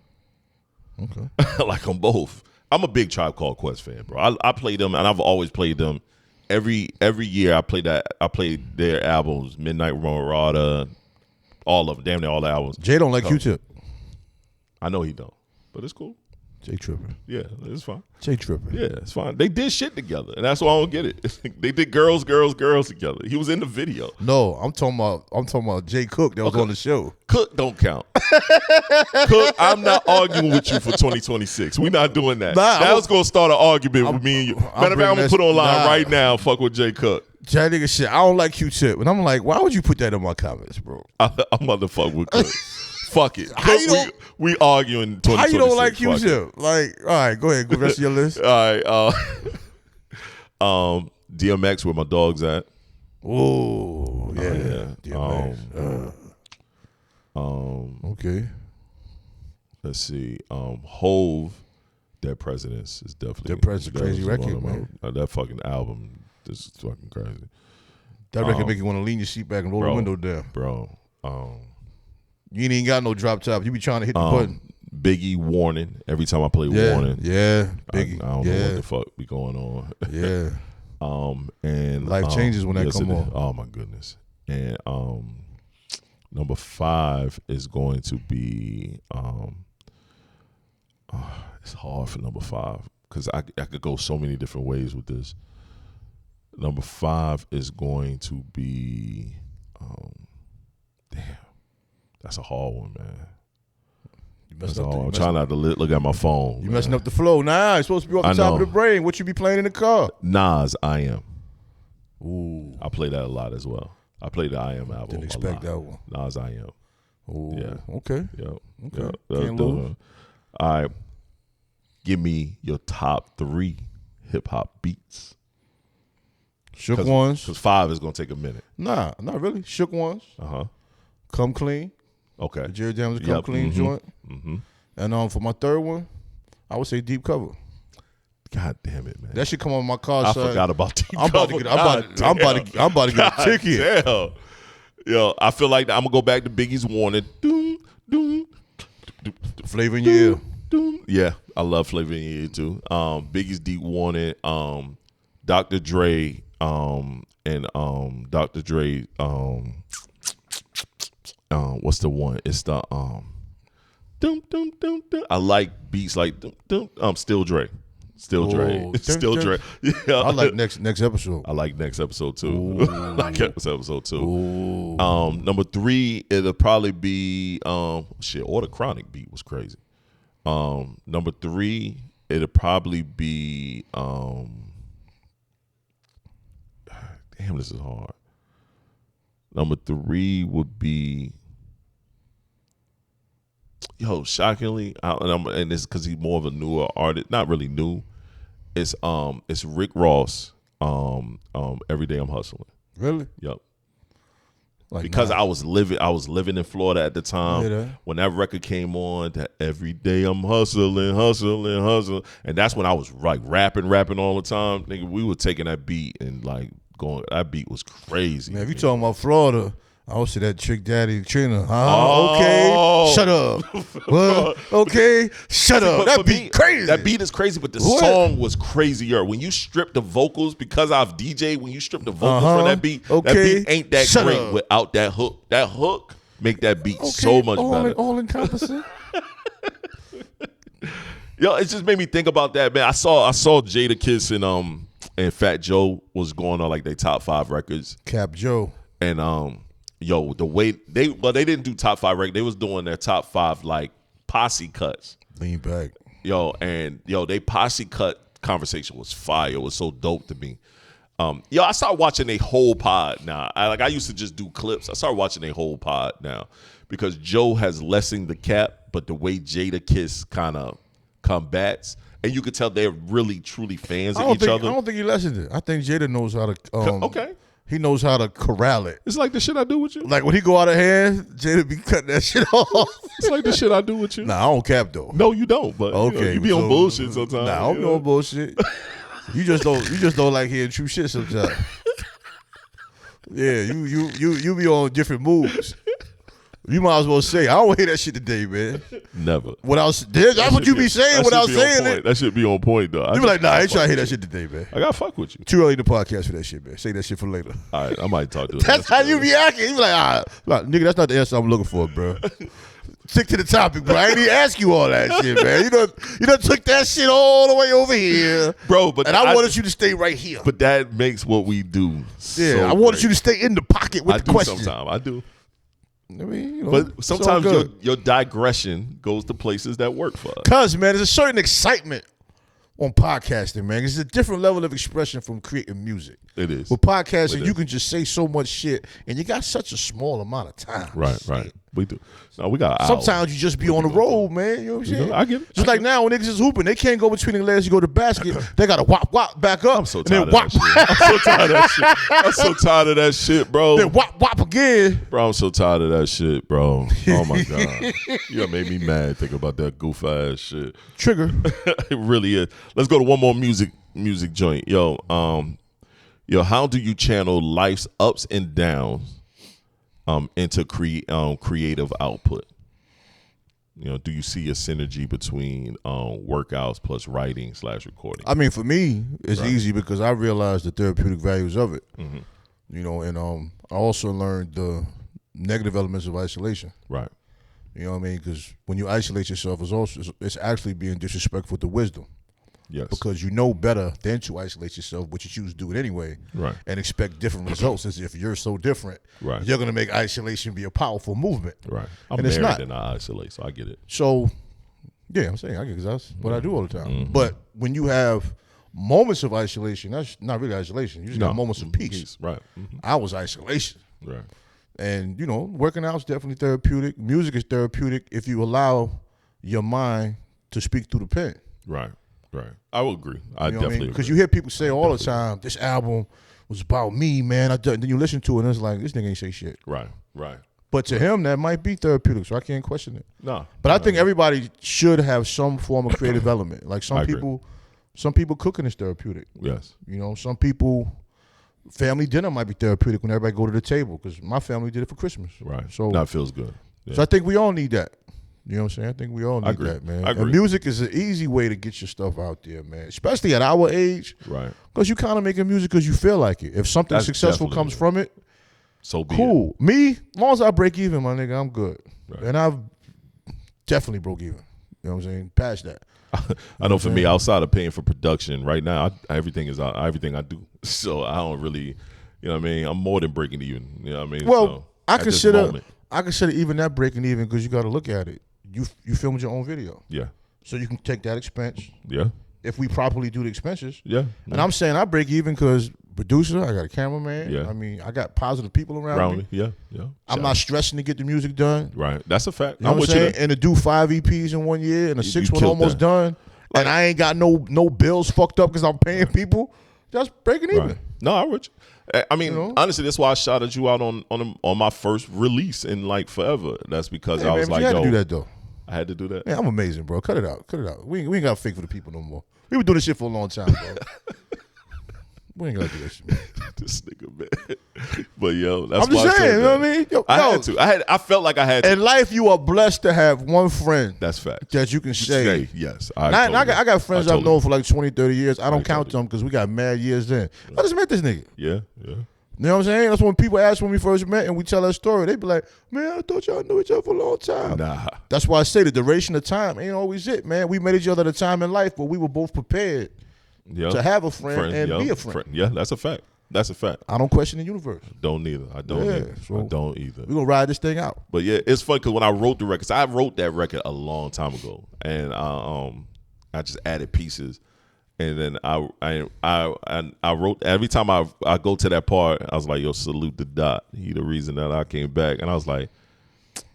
Okay. I like them both. I'm a big Tribe Called Quest fan, bro. I play them, and I've always played them. Every year I play that. I played their albums, Midnight Marauder, all of them, damn near all the albums. Jay don't like Q-Tip. I know he don't, but it's cool. Jay tripping. Yeah, it's fine. Jay tripping. Yeah, it's fine. They did shit together, and that's why I don't get it. They did girls together. He was in the video. No, I'm talking about Jay Cook that was on the show. Cook don't count. Cook, I'm not arguing with you for 2026. We're not doing that. That was gonna start an argument with me and you. Matter of fact, I'm gonna put online right now. Fuck with Jay Cook. Jay nigga shit. I don't like Q-Tip, and I'm like, why would you put that in my comments, bro? I'm motherfucker with Cook. Fuck it. Cook, we arguing 2026. How you don't like Q-Tip? Like, all right, go ahead. Go rest of your list. All right. DMX, where my dog's at. Oh yeah. DMX. Okay. Let's see. Hove, Dead Presidents is definitely. Dead Presidents, crazy record, man. That fucking album is fucking crazy. That record make you want to lean your seat back and roll the window down, bro. You ain't even got no drop top. You be trying to hit the button. Biggie, Warning. Every time I play Warning, Biggie. I don't know what the fuck be going on. Yeah. And life changes when that come on. Oh my goodness. And number 5 is going to be it's hard for number 5 because I could go so many different ways with this. Number 5 is going to be damn. That's a hard one, man. I'm trying not to look at my phone. You messing up the flow. Nah, it's supposed to be off the top of the brain. What you be playing in the car? Nas, I Am. Ooh. I play that a lot as well. I played the I Am album. Didn't expect that one. Nas, I Am. Ooh. Yeah. Okay. Yep. Okay. Can't lose. All right. Give me your top 3 hip hop beats. Shook Ones. Because 5 is gonna take a minute. Nah, not really. Shook Ones. Come Clean. Okay. The Jerry Daniels Come Clean joint. And for my 3rd one, I would say Deep Cover. God damn it, man. That should come on my car. I forgot about Deep I'm Cover. I'm about to get a ticket. Damn. Yo, I feel like I'm gonna go back to Biggie's Warning. Flavor in your ear. Yeah, I love Flavor in your ear too. Biggie's Deep Warning. Dr. Dre. And Dr. Dre. What's the one? It's the I like beats like Still Dre. Still Dre. Still Dre. Yeah. I like next episode. I like next episode too. I like next episode too. Number 3, it'll probably be or the Chronic beat was crazy. Number 3, it'll probably be damn, this is hard. Number 3 would be shockingly, and it's because he's more of a newer artist. Not really new. It's Rick Ross. Every Day I'm Hustling. Really? Yep. Because I was living in Florida at the time when that record came on. That Every Day I'm hustling, and that's when I was like rapping all the time. Nigga, we were taking that beat and like going. That beat was crazy. Man, if you talking about Florida, I would say that Trick Daddy Trina. Oh. Okay, shut up. Well, okay, shut up. That beat crazy. That beat is crazy, but the song was crazier. When you strip the vocals, because I've DJ, when you strip the vocals from that beat ain't that Shut great up. without that hook. That hook make that beat so much better. All encompassing. Yo, it just made me think about that, man. I saw Jadakiss and Fat Joe was going on like their top 5 records. Cap Joe. And yo, the way they didn't do top 5 records. They was doing their top 5 like posse cuts. Lean back. Yo, they posse cut conversation was fire. It was so dope to me. Yo, I started watching a whole pod now. I used to just do clips. I started watching a whole pod now because Joe has lessened the cap, but the way Jadakiss kind of combats, and you could tell they're really truly fans of each other. I don't think he lessened it. I think Jada knows how to. Okay. He knows how to corral it. It's like the shit I do with you. Like when he go out of hand, Jada be cutting that shit off. It's like the shit I do with you. Nah, I don't cap though. No, you don't. But okay, you be on bullshit sometimes. Nah, I don't be on bullshit. You just don't like hearing true shit sometimes. Yeah, you be on different moves. You might as well say, I don't hear that shit today, man. Never. That's what you be saying without saying it. That should be on point, though. You be like, nah, I ain't trying to hear that shit today, man. I gotta fuck with you. Too early in the podcast for that shit, man. Say that shit for later. All right, I might talk to him. That's how you be acting. You be like, nigga, that's not the answer I'm looking for, bro. Stick to the topic, bro. I ain't even ask you all that shit, man. You done took that shit all the way over here, bro. But I wanted you to stay right here. But that makes what we do. Yeah, I wanted you to stay in the pocket with the question. Sometimes I do. I mean, but sometimes your digression goes to places that work for us. Cause man, there's a certain excitement on podcasting, man. It's a different level of expression from creating music. It is. With podcasting, you can just say so much shit, and you got such a small amount of time. Right. We do. No, we got. Sometimes you just be on the road, man. You know what I'm saying? I get it. Just like now when niggas is hooping, they can't go between the legs to go to the basket. They got to wop back up. I'm so tired of that shit. I'm so tired of that shit, bro. Then wop again. Bro, I'm so tired of that shit, bro. Oh my god, you made me mad thinking about that goof ass shit. Trigger. It really is. Let's go to one more music joint, yo. How do you channel life's ups and downs into creative output? Do you see a synergy between workouts plus writing / recording? I mean, for me, it's easy because I realized the therapeutic values of it. Mm-hmm. And I also learned the negative elements of isolation. Right. You know what I mean? Because when you isolate yourself, it's actually being disrespectful to wisdom. Yes. Because you know better than to isolate yourself, but you choose to do it anyway. Right. And expect different results as if you're so different. Right. You're going to make isolation be a powerful movement. Right. And it's not. And I isolate, so I get it. So, yeah, I'm saying I get it because that's what I do all the time. Mm-hmm. But when you have moments of isolation, that's not really isolation. You just got moments of peace. Right. Mm-hmm. I was isolation. Right. And, working out is definitely therapeutic. Music is therapeutic if you allow your mind to speak through the pen. Right. I will agree. I definitely agree. Because you hear people say all the time, this album was about me, man. Then you listen to it and it's like, this nigga ain't say shit. Right. But to him, that might be therapeutic, so I can't question it. No. But I think everybody should have some form of creative element. Like some people cooking is therapeutic. Yes. Some people, family dinner might be therapeutic when everybody go to the table because my family did it for Christmas. Right. So that feels good. Yeah. So I think we all need that. You know what I'm saying? I think we all need that, man. I agree. And music is an easy way to get your stuff out there, man. Especially at our age. Right. Because you kind of making music because you feel like it. If something successful comes from it, so be cool. it. Me, as long as I break even, my nigga, I'm good. Right. And I've definitely broke even. You know what I'm saying? Past that. I know for me, outside of paying for production, right now, everything I do. So I don't really, you know what I mean? I'm more than breaking even. You know what I mean? Well, so, I consider even that breaking even because you got to look at it. You filmed your own video. Yeah. So you can take that expense. Yeah. If we properly do the expenses. Yeah. And I'm saying I break even because producer, I got a cameraman. Yeah. I mean, I got positive people around me. Yeah. I'm not stressing to get the music done. Right. That's a fact. You know what I'm saying? And to do 5 EPs in 1 year and a 6th one almost done. And I ain't got no bills fucked up because I'm paying people. That's breaking even. Right. No, I would. I mean, honestly, that's why I shouted you out on my first release in like forever. That's because I was like, you had to do that though. I had to do that. Yeah, I'm amazing, bro. Cut it out. We ain't got to fake for the people no more. We been doing this shit for a long time, bro. We ain't gotta do that shit, man. This nigga, man. But yo, that's I'm just saying, you know what I mean? Yo, I had to. I felt like I had to. In life, you are blessed to have one friend. That's fact. That you can say. Yes. I got friends I've known for like 20, 30 years. I don't count them because we got mad years in. I just met this nigga. Yeah. You know what I'm saying? That's when people ask when we first met and we tell that story. They be like, man, I thought y'all knew each other for a long time. Nah. That's why I say the duration of time ain't always it, man. We met each other at a time in life, but we were both prepared to have a friend and be a friend. Yeah, that's a fact. That's a fact. I don't question the universe. Don't either. I don't either. So I don't either. We're going to ride this thing out. But yeah, it's fun because when I wrote the records, I wrote that record a long time ago. And I just added pieces. And then I wrote, every time I go to that part, I was like, yo, salute the Dot. He the reason that I came back. And I was like,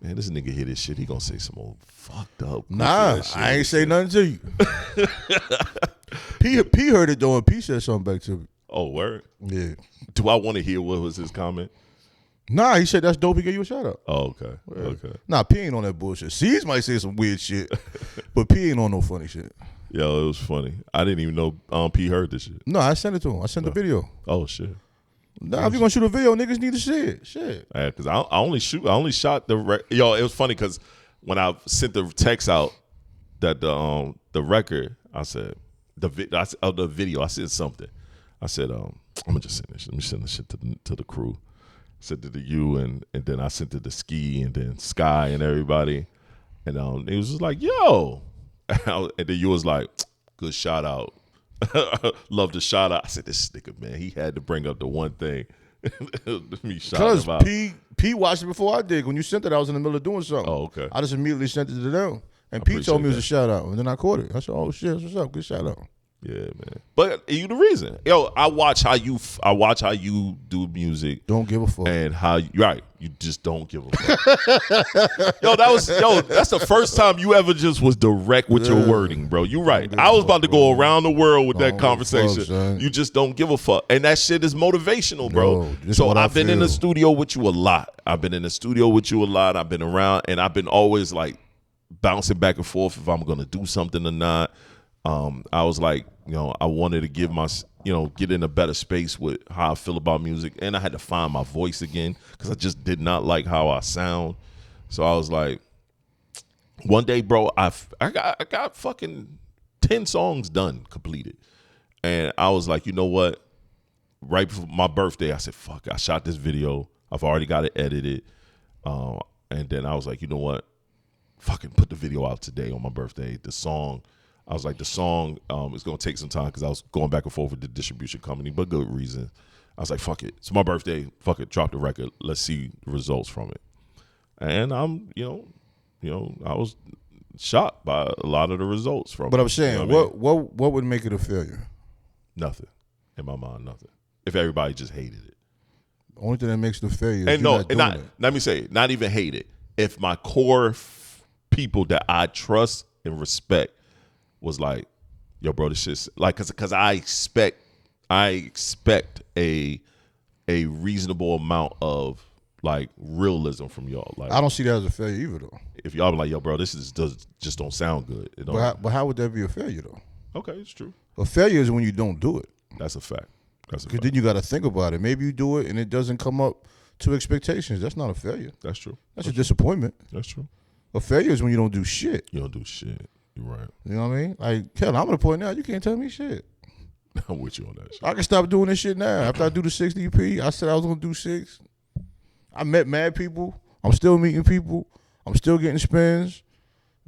man, this nigga hear this shit. He gonna say some old fucked up. Nah, I ain't say nothing to you. P heard it though, and P said something back to me. Oh, word? Yeah. Do I want to hear what was his comment? Nah, he said that's dope. He gave you a shout out. Oh, okay. Yeah. Okay. Nah, P ain't on that bullshit. C's might say some weird shit, but P ain't on no funny shit. Yo, it was funny. I didn't even know P heard this shit. No, I sent it to him. I sent the video. Oh shit. Nah, if you gonna shoot a video, niggas need to see it. Shit. Yeah, because I only shot the yo. It was funny because when I sent the text out that the record, I said the video. I said something. I said I'm gonna just send this shit. Let me send this shit to the crew. I sent it to you and then I sent it to Ski and then Sky and everybody. And it was just like, yo. And then you was like, good shout out. Love the shout out. I said, this nigga, man, he had to bring up the one thing. Me shouting him out. P watched it before I did. When you sent it, I was in the middle of doing something. Oh, okay. I just immediately sent it to them. And P told me it was a shout out. And then I caught it. I said, oh shit, what's up? Good shout out. Yeah, man. But you the reason. Yo, I watch how you do music. Don't give a fuck. And how you just don't give a fuck. That's the first time you ever just was direct with your wording, bro. You right. I was about to go around the world with that conversation. You just don't give a fuck. And that shit is motivational, bro. So I've been in the studio with you a lot. I've been around and I've been always like bouncing back and forth if I'm gonna do something or not. I was like, I wanted to give get in a better space with how I feel about music. And I had to find my voice again because I just did not like how I sound. So I was like, one day, bro, I got fucking 10 songs done, completed. And I was like, you know what? Right before my birthday, I said, fuck, I shot this video. I've already got it edited. And then I was like, you know what? Fucking put the video out today on my birthday. The song is going to take some time because I was going back and forth with the distribution company, but good reason. I was like, fuck it. It's my birthday. Fuck it. Drop the record. Let's see the results from it. And I'm, I was shocked by a lot of the results from it. But I'm saying, what would make it a failure? Nothing. In my mind, nothing. If everybody just hated it. The only thing that makes it a failure is let me say, not even hate it. If my core people that I trust and respect was like, yo, bro, this shit's like, cause I expect a reasonable amount of like realism from y'all. Like, I don't see that as a failure either, though. If y'all be like, yo, bro, this just don't sound good. But how would that be a failure, though? Okay, it's true. A failure is when you don't do it. That's a fact. Because then you got to think about it. Maybe you do it and it doesn't come up to expectations. That's not a failure. That's true. That's a disappointment. That's true. A failure is when you don't do shit. You don't do shit. You're right. You know what I mean? Like, hell, I'm at a point now, you can't tell me shit. I'm with you on that shit. I can stop doing this shit now. After I do the 60 EP, I said I was going to do 6. I met mad people. I'm still meeting people. I'm still getting spins.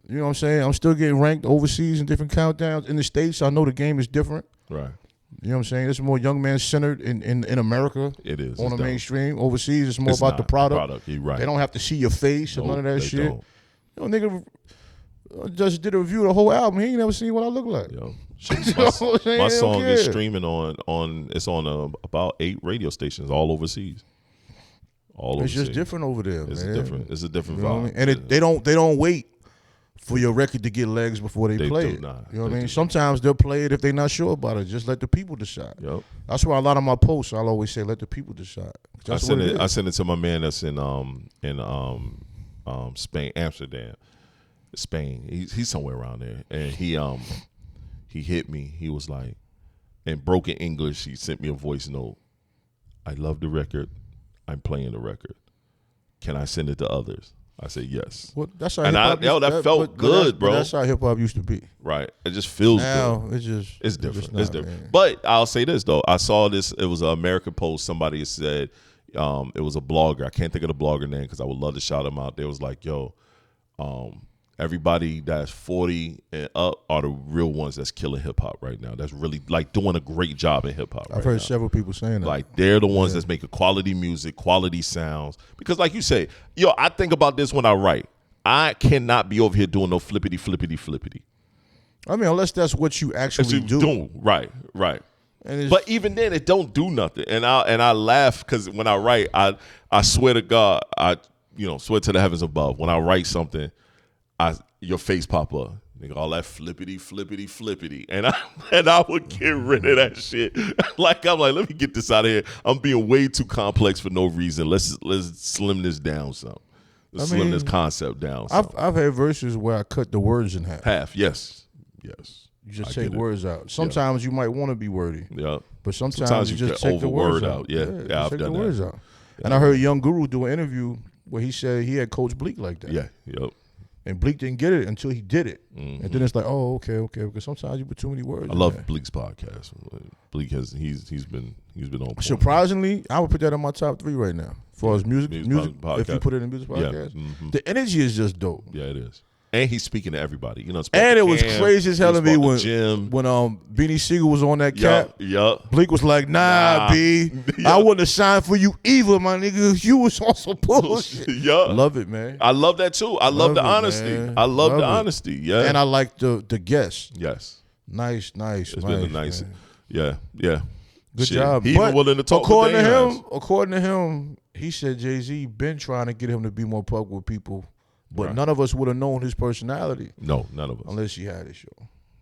You know what I'm saying? I'm still getting ranked overseas in different countdowns. In the States, I know the game is different. Right. You know what I'm saying? It's more young man centered in America. It is. On the mainstream. Overseas, it's more about the product. You're right. They don't have to see your face or none of that shit. Don't. You know, nigga just did a review of the whole album. He ain't never seen what I look like. Yo, my song is streaming on it's on about 8 radio stations all overseas. It's just different over there, It's man. It's a different you know vibe. What I mean? And they don't wait for your record to get legs before they play it. Not. You know what I mean? Sometimes they'll play it if they're not sure about it. Just let the people decide. Yep. That's why a lot of my posts I'll always say, let the people decide. I send it to my man that's in Spain, Amsterdam, Spain. He's somewhere around there, and he hit me. He was like, in broken English, he sent me a voice note. I love the record. I'm playing the record. Can I send it to others? I said yes. Well, that's how and that felt good, bro. That's how hip hop used to be. Right. It just feels now, good. It's different. Not, it's different. Man. But I'll say this though. I saw this. It was an American Post. Somebody said it was a blogger. I can't think of the blogger name because I would love to shout him out. They was like, yo, everybody that's 40 and up are the real ones that's killing hip hop right now. That's really like doing a great job in hip hop. I've heard several people saying that. Like they're the ones that's making quality music, quality sounds. Because like you say, yo, I think about this when I write. I cannot be over here doing no flippity. I mean, unless that's what you actually do. Right. But even then, it don't do nothing. And I laugh because when I write, I swear to God, I swear to the heavens above. When I write something, your face pop up, nigga, all that flippity, and I would get rid of that shit. I'm like, let me get this out of here. I'm being way too complex for no reason. Let's slim this down some. Slim this concept down. I've had verses where I cut the words in half. Yes. You just take words out. Sometimes you might want to be wordy. Yeah. But sometimes you just take the words out. Yeah, I've take done the that. words out. And I heard Young Guru do an interview where he said he had Coach Bleak like that. Yeah. Yep. And Bleak didn't get it until he did it. Mm-hmm. And then it's like, oh, okay. Because sometimes you put too many words. I love Bleak's podcast. Bleak he's been on point. Surprisingly, I would put that in my top 3 right now. As far as music podcast. If you put it in music podcast. Yeah. Mm-hmm. The energy is just dope. Yeah, it is. And he's speaking to everybody. And it was crazy as hell to me when Beanie Siegel was on that cap. Yup. Bleak was like, nah. B. I wouldn't have signed for you either, my nigga. You was on some bullshit. Yeah. Love it, man. I love that too. I love the honesty. Man. I love the honesty. Yeah. And I like the guests. Yes. Nice. It's been nice. Man. Yeah. Good job. He even willing to talk according to him, he said Jay-Z been trying to get him to be more public with people. But none of us would have known his personality. No, none of us. Unless he had his show.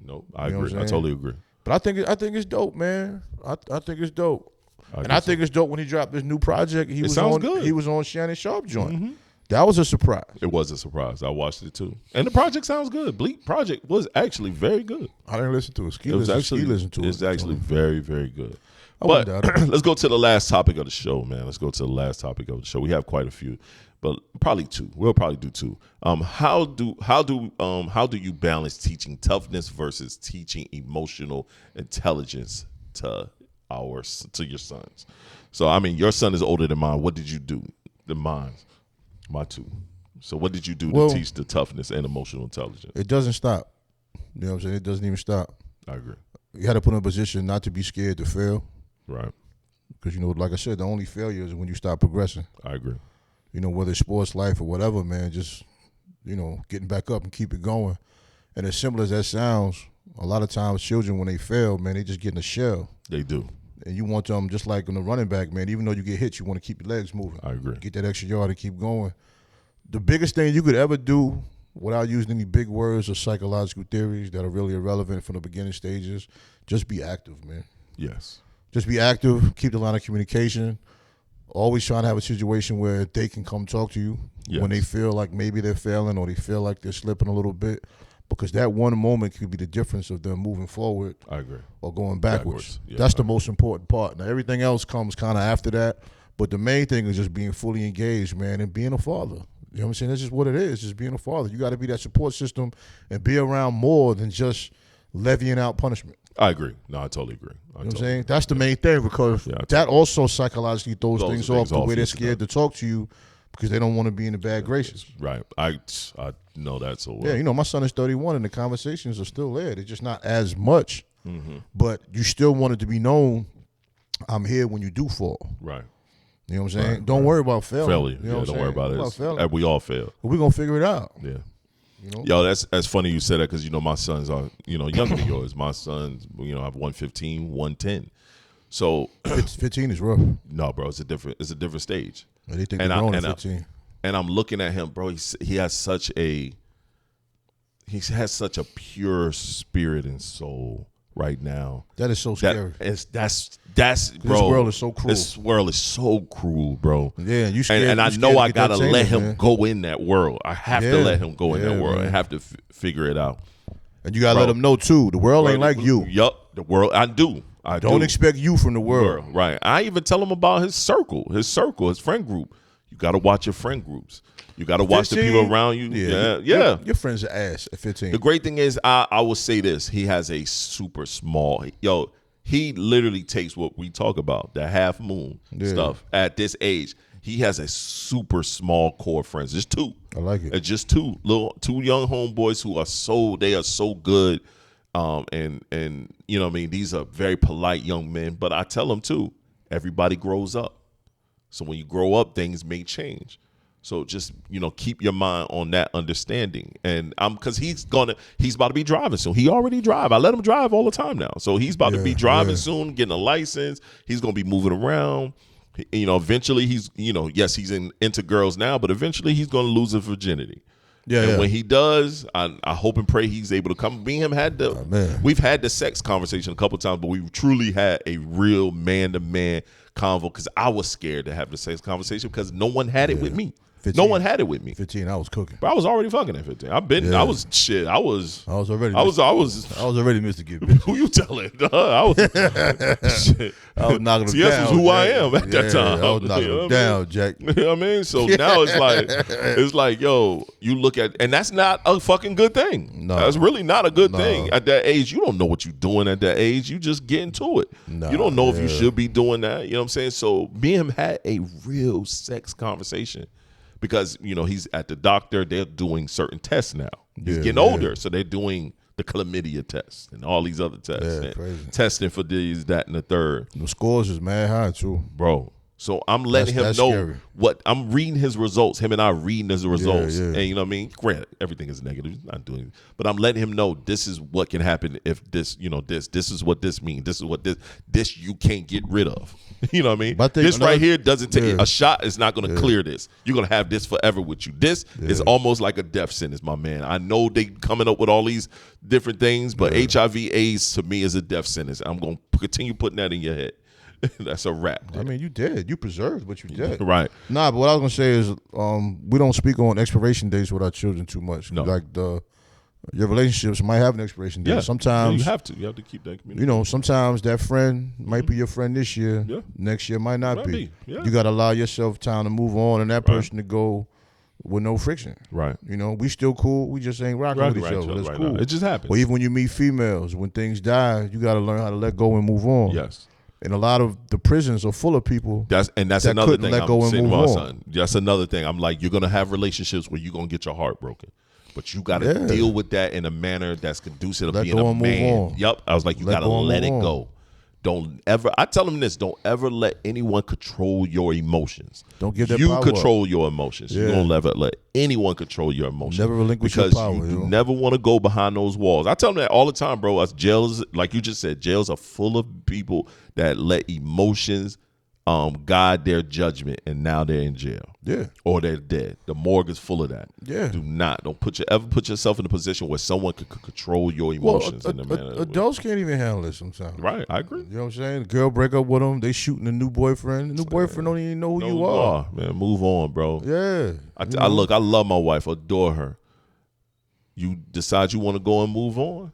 No, I agree. I totally agree. But I think it's dope, man. I think it's dope. I think it's dope when he dropped this new project. He was on Shannon Sharp joint. Mm-hmm. That was a surprise. It was a surprise. I watched it too. And the project sounds good. Bleak project was actually very good. I didn't listen to it. Ski listened to it. It's actually very, very good. But let's go to the last topic of the show, man. Let's go to the last topic of the show. We have quite a few, but probably 2. We'll probably do 2. How do you balance teaching toughness versus teaching emotional intelligence to your sons? So I mean, your son is older than mine. What did you do? Mine's my 2. So what did you do to teach the toughness and emotional intelligence? It doesn't stop. You know what I'm saying? It doesn't even stop. I agree. You had to put in a position not to be scared to fail. Right. Because, like I said, the only failure is when you stop progressing. I agree. Whether it's sports, life, or whatever, man, just, getting back up and keep it going. And as simple as that sounds, a lot of times children, when they fail, man, they just get in a shell. They do. And you want them, just like on the running back, man, even though you get hit, you want to keep your legs moving. I agree. Get that extra yard and keep going. The biggest thing you could ever do, without using any big words or psychological theories that are really irrelevant from the beginning stages, just be active, man. Yes. Just be active, keep the line of communication, always trying to have a situation where they can come talk to you when they feel like maybe they're failing or they feel like they're slipping a little bit, because that one moment could be the difference of them moving forward. I agree. Or going backwards. Yeah, that's the most important part. Now, everything else comes kind of after that, but the main thing is just being fully engaged, man, and being a father. You know what I'm saying? That's just what it is, just being a father. You got to be that support system and be around more than just levying out punishment. I agree. No, I totally agree. You know what I'm saying? That's the main thing, because that also psychologically throws things off the way they're scared to talk to you because they don't want to be in the bad graces. Right. I know that so well. Yeah, my son is 31 and the conversations are still there. They're just not as much, but you still want it to be known, I'm here when you do fall. Right. You know what I'm saying? Don't worry about failing. You know don't worry about it. We all fail. We're going to figure it out. Yeah. Yo, that's funny you said that, because my sons are younger than yours. My sons I have 115, 110. So 15 is rough. No, bro, it's a different stage. Yeah, they think they're grown at 15. And I'm looking at him, bro. He has such a pure spirit and soul right now. That is so scary. That's bro. This world is so cruel. This world is so cruel, bro. Yeah, you scared. And I know I gotta let him go in that world. I have to let him go in that world. Man. I have to figure it out. And you gotta let him know too. The world ain't like you. Yup, the world. I do. I Don't do. expect you from the world. Right. I even tell him about his friend group. You got to watch your friend groups. You got to watch the people around you. Yeah. Your friends are ass at 15. The great thing is, I will say this: he has a super small. He literally takes what we talk about, the half moon stuff at this age. He has a super small core of friends. Just two. I like it. It's just two young homeboys who are so good. And you know what I mean? These are very polite young men. But I tell them too, everybody grows up. So when you grow up, things may change. So just, keep your mind on that understanding. And because he's about to be driving soon. He already drive. I let him drive all the time now. So he's about to be driving soon, getting a license. He's going to be moving around. Eventually he's into girls now, but eventually he's going to lose his virginity. And when he does, I hope and pray he's able to come. Me and him we've had the sex conversation a couple times, but we truly had a real man-to-man convo because I was scared to have the sex conversation because no one had it with me. 15, no one had it with me. 15, I was cooking. But I was already fucking at 15. I was already Mr. Get Bitch. Who you telling? I was knocking him TS down. was who I am at that time. I was knocking him down, Jack. You know what I mean? So now it's like, yo, you look at, and that's not a fucking good thing. No. That's really not a good thing. At that age, you don't know what you're doing at that age. You just get into it. You don't know if you should be doing that. You know what I'm saying? So me and him had a real sex conversation. Because, he's at the doctor, they're doing certain tests now. He's getting older, so they're doing the chlamydia test and all these other tests. And testing for these, that, and the third. The scores is mad high, too. Bro. So I'm letting him know scary. what I'm reading his results. Him and I reading his results. Yeah. And you know what I mean? Granted, everything is negative. He's not doing it. But I'm letting him know this is what can happen if this, this is what this means. This is what this you can't get rid of. You know what I mean? This right here doesn't take a shot is not going to clear this. You're going to have this forever with you. This is almost like a death sentence, my man. I know they coming up with all these different things, but HIV AIDS to me is a death sentence. I'm going to continue putting that in your head. That's a wrap. Dude. I mean, you did. You preserved, but you did. Right. Nah, but what I was going to say is we don't speak on expiration dates with our children too much. No. Like your relationships might have an expiration date. Yeah. Sometimes you have to keep that communication. Sometimes that friend might be your friend this year. Yeah. Next year might not be. Yeah. You got to allow yourself time to move on and that person to go with no friction. Right. We still cool. We just ain't rocking with each other. That's cool. Now. It just happens. Or even when you meet females, when things die, you got to learn how to let go and move on. Yes. And a lot of the prisons are full of people. That's that another thing. Let go and move on. That's another thing. I'm like, you're gonna have relationships where you're gonna get your heart broken, but you got to deal with that in a manner that's conducive to being a man. Yep. I was like, you got to let it go. Don't ever. I tell them this: don't ever let anyone control your emotions. Don't give that you power control up. your emotions. You don't ever let anyone control your emotions. Never relinquish your power. Because you never want to go behind those walls. I tell them that all the time, bro. Us jails, like you just said, jails are full of people that let emotions guide their judgment, and now they're in jail. Yeah. Or they're dead. The morgue is full of that. Yeah. Don't ever put yourself in a position where someone could control your emotions in the manner. Adults can't even handle it sometimes. Right, I agree. You know what I'm saying? The girl break up with them, they shooting a new boyfriend. The new boyfriend don't even know who you are. Man, move on, bro. Yeah. I love my wife, adore her. You decide you want to go and move on,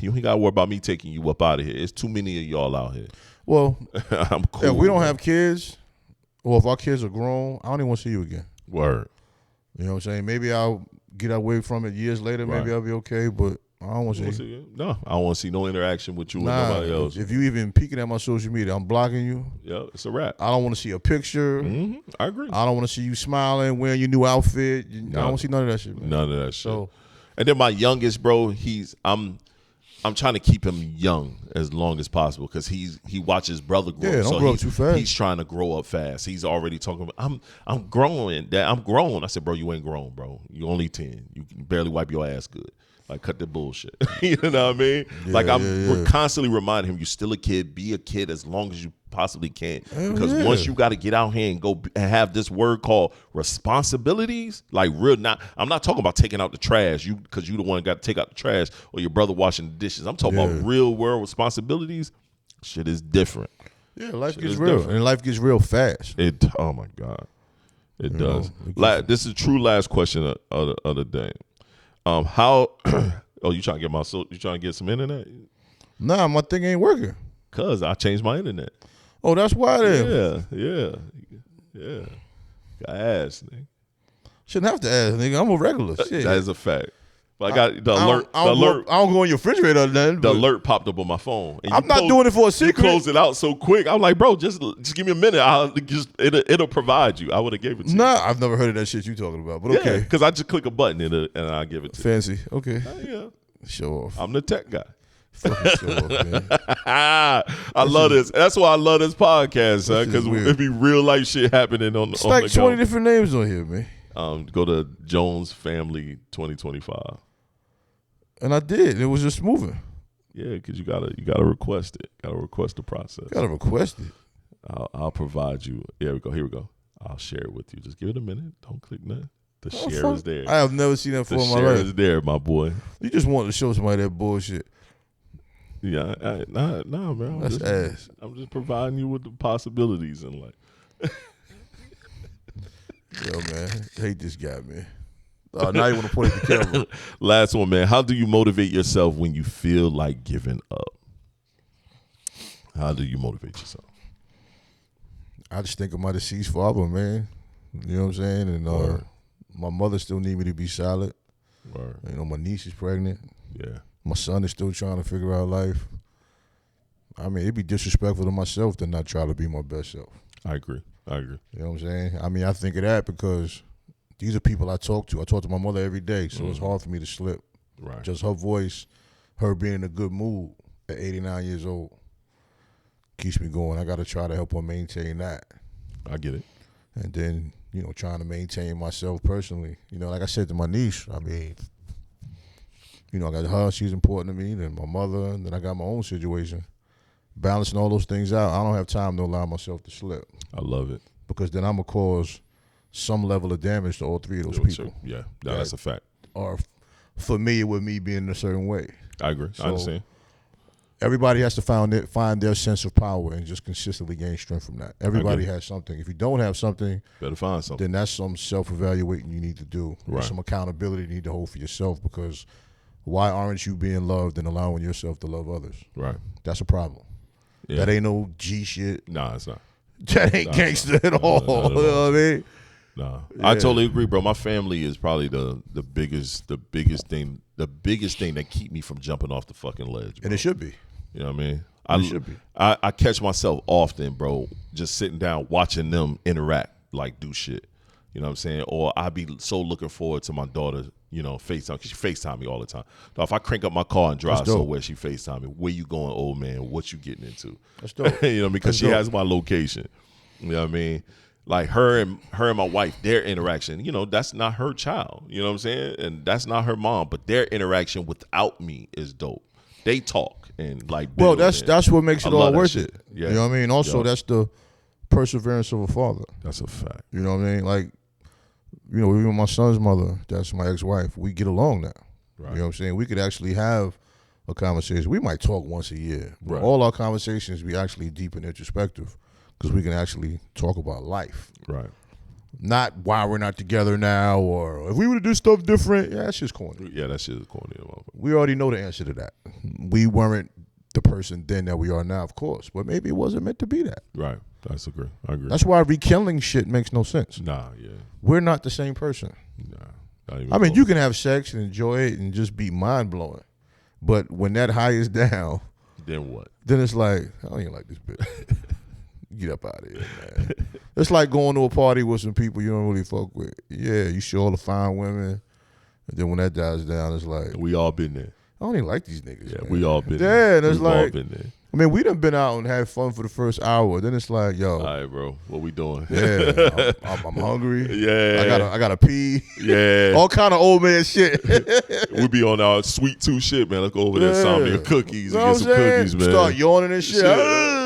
you ain't got to worry about me taking you up out of here. It's too many of y'all out here. Well, I'm cool. if we don't have kids, or if our kids are grown, I don't even want to see you again. Word. You know what I'm saying? Maybe I'll get away from it years later. Maybe I'll be okay, but I don't want to see you. No, I don't want to see no interaction with you and nobody else. If you even peeking at my social media, I'm blocking you. Yeah, it's a wrap. I don't want to see a picture. Mm-hmm. I agree. I don't want to see you smiling, wearing your new outfit. I don't want to see none of that shit, man. None of that shit. And then my youngest, bro, I'm trying to keep him young as long as possible because he watches brother grow. Yeah, don't grow up too fast. He's trying to grow up fast. He's already talking about I'm growing. Dad, I'm grown. I said, bro, you ain't grown, bro. You only 10. You can barely wipe your ass good. Like, cut the bullshit. You know what I mean? Yeah, we're constantly reminding him, you're still a kid. Be a kid as long as you possibly can. Because once you got to get out here and go and have this word called responsibilities, like I'm not talking about taking out the trash, because you the one got to take out the trash, or your brother washing the dishes. I'm talking about real world responsibilities. Shit is different. Yeah, life gets real. Different. And life gets real fast. Oh my God. It does. This is a true last question of the day. How? You trying to get some internet? Nah, my thing ain't working. Cause I changed my internet. Oh, that's why then. Yeah. Got ass, nigga. Shouldn't have to ask, nigga. I'm a regular. Shit. That is a fact. But I got the alert. I don't go in your refrigerator or nothing. The alert popped up on my phone. And I'm not doing it for a secret. You closed it out so quick. I'm like, bro, just give me a minute. It'll provide you. I would have gave it to you. Nah, I've never heard of that shit you talking about. But okay, because I just click a button and I give it to Fancy. Okay. you. Yeah, Show off. I'm the tech guy. Fucking show off, man. I love this. That's why I love this podcast, son, because it be real life shit happening on It's on like the 20 go. different names on here, man. Go to Jones Family 2025. And I did. It was just moving. Yeah, because you gotta request it. Gotta request the process. Gotta request it. I'll provide you. Here we go. I'll share it with you. Just give it a minute. Don't click nothing. The share fuck. is there. I have never seen that before The in my share life. is there, my boy. You just want to show somebody that bullshit. Yeah, nah, man. That's ass. I'm just providing you with the possibilities in life. Yo, man. I hate this guy, man. Now you want to point at the camera. Last one, man. How do you motivate yourself when you feel like giving up? How do you motivate yourself? I just think of my deceased father, man. You know what I'm saying? And my mother still need me to be solid. Word. You know, my niece is pregnant. Yeah. My son is still trying to figure out life. I mean, it'd be disrespectful to myself to not try to be my best self. I agree. You know what I'm saying? I mean, I think of that because these are people I talk to. I talk to my mother every day, so it's hard for me to slip. Right. Just her voice, her being in a good mood at 89 years old keeps me going. I got to try to help her maintain that. I get it. And then, you know, trying to maintain myself personally. You know, like I said to my niece, I mean, you know, I got her, she's important to me, then my mother, and then I got my own situation. Balancing all those things out, I don't have time to allow myself to slip. I love it. Because then I'm going to cause some level of damage to all three of those people. Yeah, that's a fact. Are familiar with me being a certain way. I agree. I understand. Everybody has to find their sense of power and just consistently gain strength from that. Everybody has something. If you don't have something, better find something. then that's some self-evaluating you need to do. Right. Some accountability you need to hold for yourself, because why aren't you being loved and allowing yourself to love others? Right. That's a problem. Yeah. That ain't no G shit. Nah, it's not. That ain't gangster at all. You know what I mean? Nah, Yeah. I totally agree, bro. My family is probably the biggest thing that keep me from jumping off the fucking ledge, bro. And it should be. You know what I mean? It should be. I catch myself often, bro, just sitting down watching them interact, like do shit. You know what I'm saying? Or I be so looking forward to my daughter, you know, FaceTime, because she FaceTime me all the time. So if I crank up my car and drive somewhere, she FaceTime me. Where you going, old man? What you getting into? That's dope. You know, because she has my location. You know what I mean? Like her and my wife, their interaction, you know, that's not her child. You know what I'm saying? And that's not her mom, but their interaction without me is dope. They talk and like. Well, that's what makes it all worth it. Yeah. You know what I mean? Also, that's the perseverance of a father. That's a fact. You know what I mean? Like, you know, even my son's mother, that's my ex-wife, we get along now. Right. You know what I'm saying? We could actually have a conversation. We might talk once a year. But Right. all our conversations be actually deep and introspective, because we can actually talk about life. Right. Not why we're not together now, or if we were to do stuff different. Yeah, that's just corny. Yeah, that shit is corny. We already know the answer to that. We weren't the person then that we are now, of course. But maybe it wasn't meant to be that. Right. I agree. That's why rekindling shit makes no sense. Nah, yeah. We're not the same person. Nah. Not even I mean, close. you can have sex and enjoy it and just be mind-blowing. But when that high is down, Then what? then it's like, I don't even like this bitch. Get up out of here, man. It's like going to a party with some people you don't really fuck with. Yeah, you show all the fine women. And then when that dies down, it's like, We all been there. I don't even like these niggas. Yeah, man. we all been Yeah, there. and it's We've all like, been there. I mean, we done been out and had fun for the first hour. Then it's like, yo, All right, bro. What we doing? yeah, I'm hungry. Yeah. I gotta pee. Yeah. All kind of old man shit. We be on our sweet tooth shit, man. Let's go over there, Yeah. some cookies You know and what get I'm some saying? cookies, man. Start yawning and shit. Shit.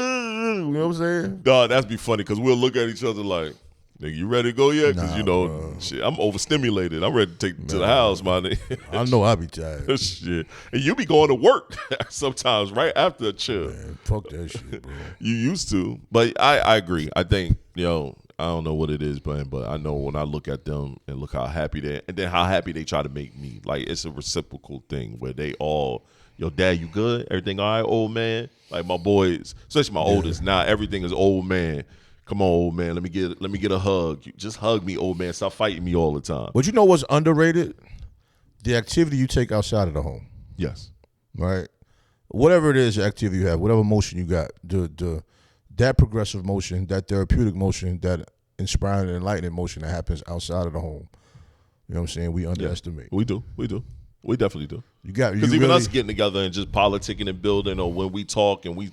You know what I'm saying? Dog, that'd be funny because we'll look at each other like, nigga, you ready to go yet? Because, Nah, you know, bro. shit, I'm overstimulated. I'm ready to take you to the house, my nigga. I know I be tired. Shit. And you be going to work sometimes right after a chill. Man, fuck that shit, bro. You used to. But I agree. I think, you know, I don't know what it is, but I know when I look at them and look how happy they, and then how happy they try to make me. Like, it's a reciprocal thing where they all, yo, dad, you good? Everything all right, old man? Like, my boys, especially my oldest, now everything is old man. Come on, old man, let me get a hug. Just hug me, old man. Stop fighting me all the time. But you know what's underrated? The activity you take outside of the home. Yes. Right? Whatever it is, the activity you have, whatever motion you got, that progressive motion, that therapeutic motion, that inspiring and enlightening motion that happens outside of the home. You know what I'm saying? We underestimate. We do. We definitely do. Because even us getting together and just politicking and building, or when we talk and we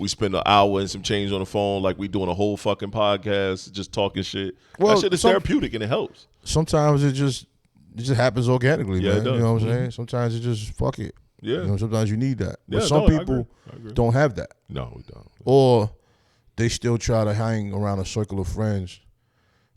spend an hour and some change on the phone, like we doing a whole fucking podcast, just talking shit. Well, that shit is therapeutic and it helps. Sometimes it just happens organically, man. It does. You know what I'm saying? Sometimes it just fuck it. Yeah. You know, sometimes you need that. But Yeah, some people I agree. don't have that. No, we don't. Or they still try to hang around a circle of friends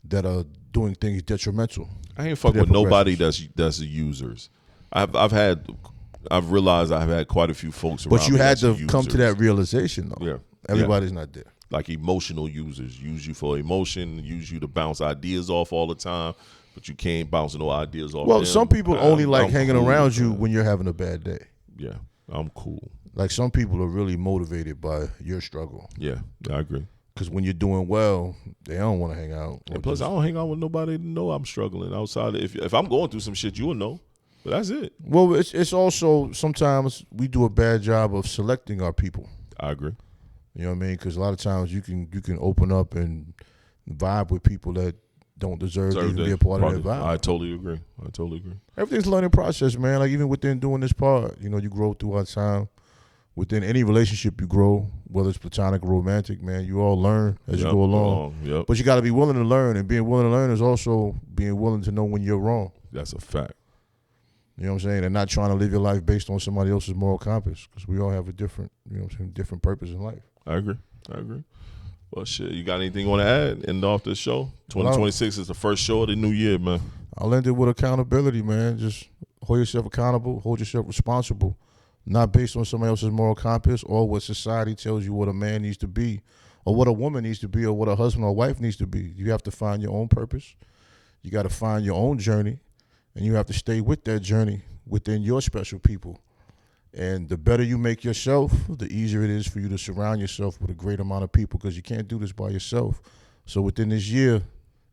that are doing things detrimental. I ain't fuck with nobody that's users. I've realized I've had quite a few folks around. But you had to users. come to that realization, though. Yeah. Everybody's not there. Like emotional users, use you for emotion, use you to bounce ideas off all the time, but you can't bounce no ideas off. Well, them. some people only like hanging cool, around you when you're having a bad day. Yeah, I'm cool. Like, some people are really motivated by your struggle. Yeah, I agree. Because when you're doing well, they don't want to hang out. And plus, I don't hang out with nobody to know I'm struggling outside. If I'm going through some shit, you'll know. But that's it. Well, it's also sometimes we do a bad job of selecting our people. I agree. You know what I mean? Because a lot of times you can open up and vibe with people that don't deserve to even be a part of that vibe. I totally agree. Everything's a learning process, man. Like, even within doing this part, you know, you grow throughout time. Within any relationship you grow, whether it's platonic or romantic, man, you all learn as you go along. Yep. But you got to be willing to learn, and being willing to learn is also being willing to know when you're wrong. That's a fact. You know what I'm saying? And not trying to live your life based on somebody else's moral compass, because we all have a different, you know what I'm saying, different purpose in life. I agree. Well, shit, you got anything you want to add? End off this show? 2026 is the first show of the new year, man. I'll end it with accountability, man. Just hold yourself accountable, hold yourself responsible, not based on somebody else's moral compass or what society tells you what a man needs to be or what a woman needs to be or what a husband or wife needs to be. You have to find your own purpose. You got to find your own journey, and you have to stay with that journey within your special people. And the better you make yourself, the easier it is for you to surround yourself with a great amount of people, because you can't do this by yourself. So within this year,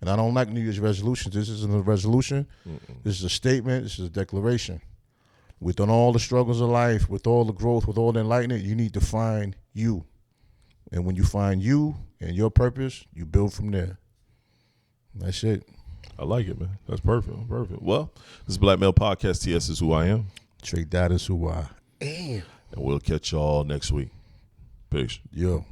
and I don't like New Year's resolutions. This isn't a resolution. This is a statement. This is a declaration. Within all the struggles of life, with all the growth, with all the enlightenment, you need to find you. And when you find you and your purpose, you build from there. That's it. I like it, man. That's perfect. Well, this is Black Male Podcast. TS is who I am. Tre-Dot is who I am. And we'll catch y'all next week. Peace. Yo.